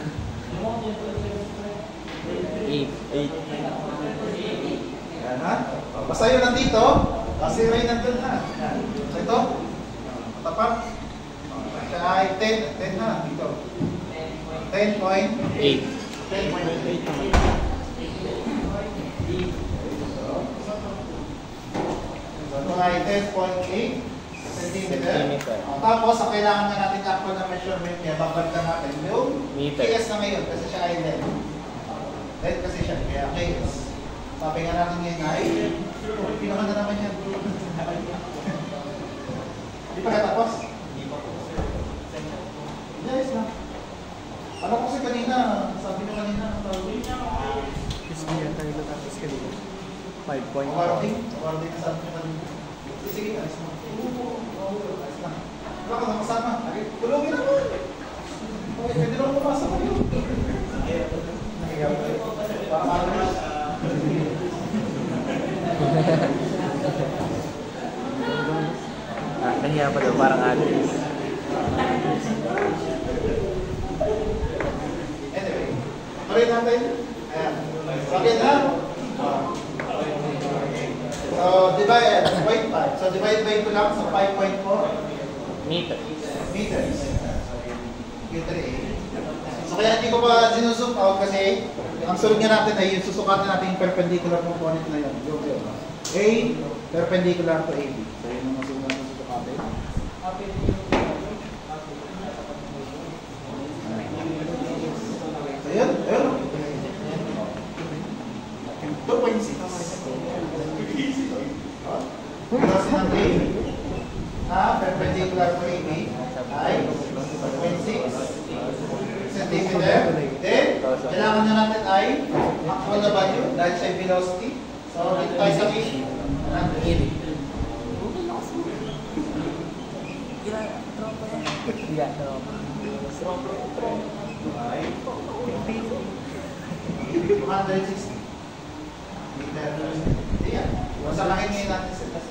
Ayan ha. Basta yun nandito, kasi Ray nandun na. So ito, tapat. Siya ay 10 na dito. 10.8. 8. 10.8. ay 10.8 centimeter. Tapos, ang kailangan na natin actual na measurement niya, babalikan natin yung Meter. KS na ngayon kasi siya ay length. Length kasi siya, kaya KS. Sabi nga natin ngayon ay, pinuha na naman yan. Di pa katapos? Hindi pa po. Yes na. Alam ko kasi kanina, sabi niyo kanina, Is niya tayo natapos kanina. 5.4. awarding na sabi niyo kanina. Sige, alis mo. Alis na. Wala ka na kasama. Tulungin ako. Okay, pwede lang pumasok kayo. Para malas. Nahiya pa daw, parang alis. Anyway, tuloy natin. Ayan. Okay na? So, divide 0.5. So, divide by 2 lang. So, 5.4 Meter. meters. Q3A. So, kaya hindi ko pa sinuzoom out kasi ang sunod nga natin ay yung susukatin natin yung perpendicular component na yun. A, perpendicular to AB. So, yun ang masunod natin susukatin. So, yun. Ayun. 2.6. Velocity ng A na perpendicular to AB ay 2.6 centimeter. Then, kailangan na natin ay actual na value dahil siya velocity. So, dito tayo sa A. Ay, 260 meter. Ayan. Basta langit ngayon natin sa taas.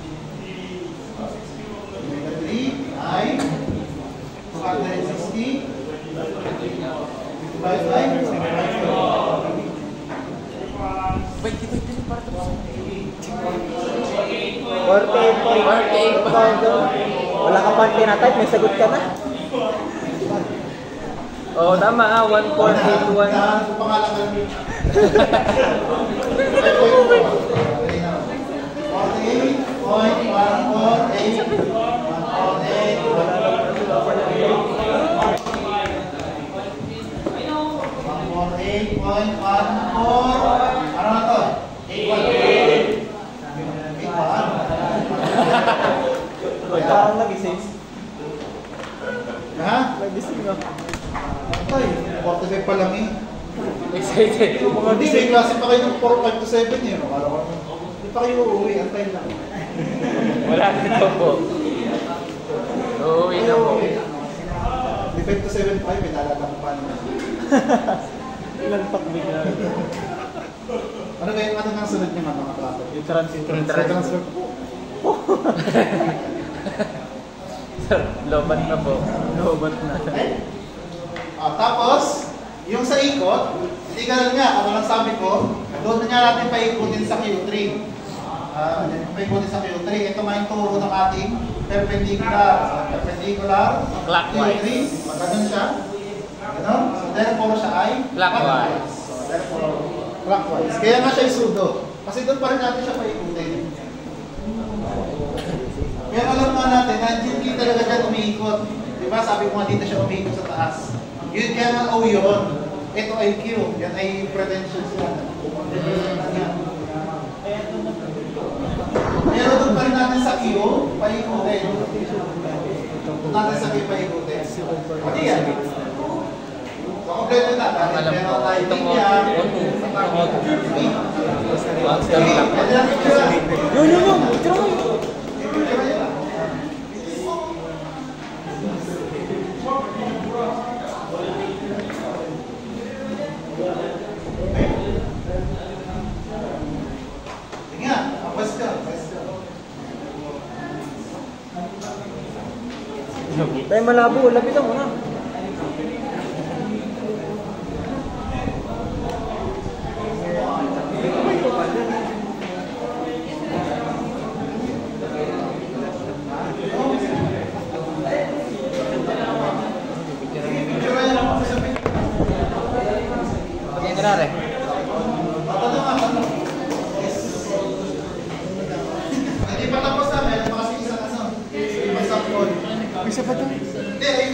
Meter 3 ay 260 divided by 48. Wala ka pang tinatype, may sagot ka na. Oo, tama ah, 1481. Pangalan ka lang. 8.14. Ano na to? 8.1. Parang nagising. Ha? Nagising ako. Ay, 45 pa lang eh. Excited. Hindi, may klase pa kayo ng 4, 5 to 7 eh. Hindi pa kayo uuwi, antayin lang. Wala na po. Uuwi na po. Di 5 to 7, 5, may talagang pa naman. Ilang takbig na. Ano kaya ano nang sunod niyo mga klase? Yung transfer. Transfer po. Lobat na po. Lobat na. Tapos, yung sa ikot, hindi ganun nga, ano lang sabi ko, doon na nga natin paikutin sa Q3. Paikutin sa Q3. Ito nga yung turo ng ating perpendicular. Clockwise. Q3. Magandun siya. Ganon. So, therefore siya ay Clockwise. Therefore, clockwise. Kaya nga siya ay pseudo. Kasi doon pa rin natin siya paikutin. Pero alam nga natin, na hindi talaga dyan umiikot. Diba? Sabi ko nga dito siya umiikot sa taas. Yun kaya nga O yun. Ito ay Q. Yan ay credentials yan. Pero doon pa rin natin sa Q, paikutin. Doon natin sa Q, paikutin. Pati yan. So, kompleto na. Alam Pero ko, tayo itong linya. Pwede lang picture. Yun. Picture mo. Tayo malabo, lapitan mo na. Pag-entrare. Hindi pa tapos namin. Isa pa to. Hindi, I mean,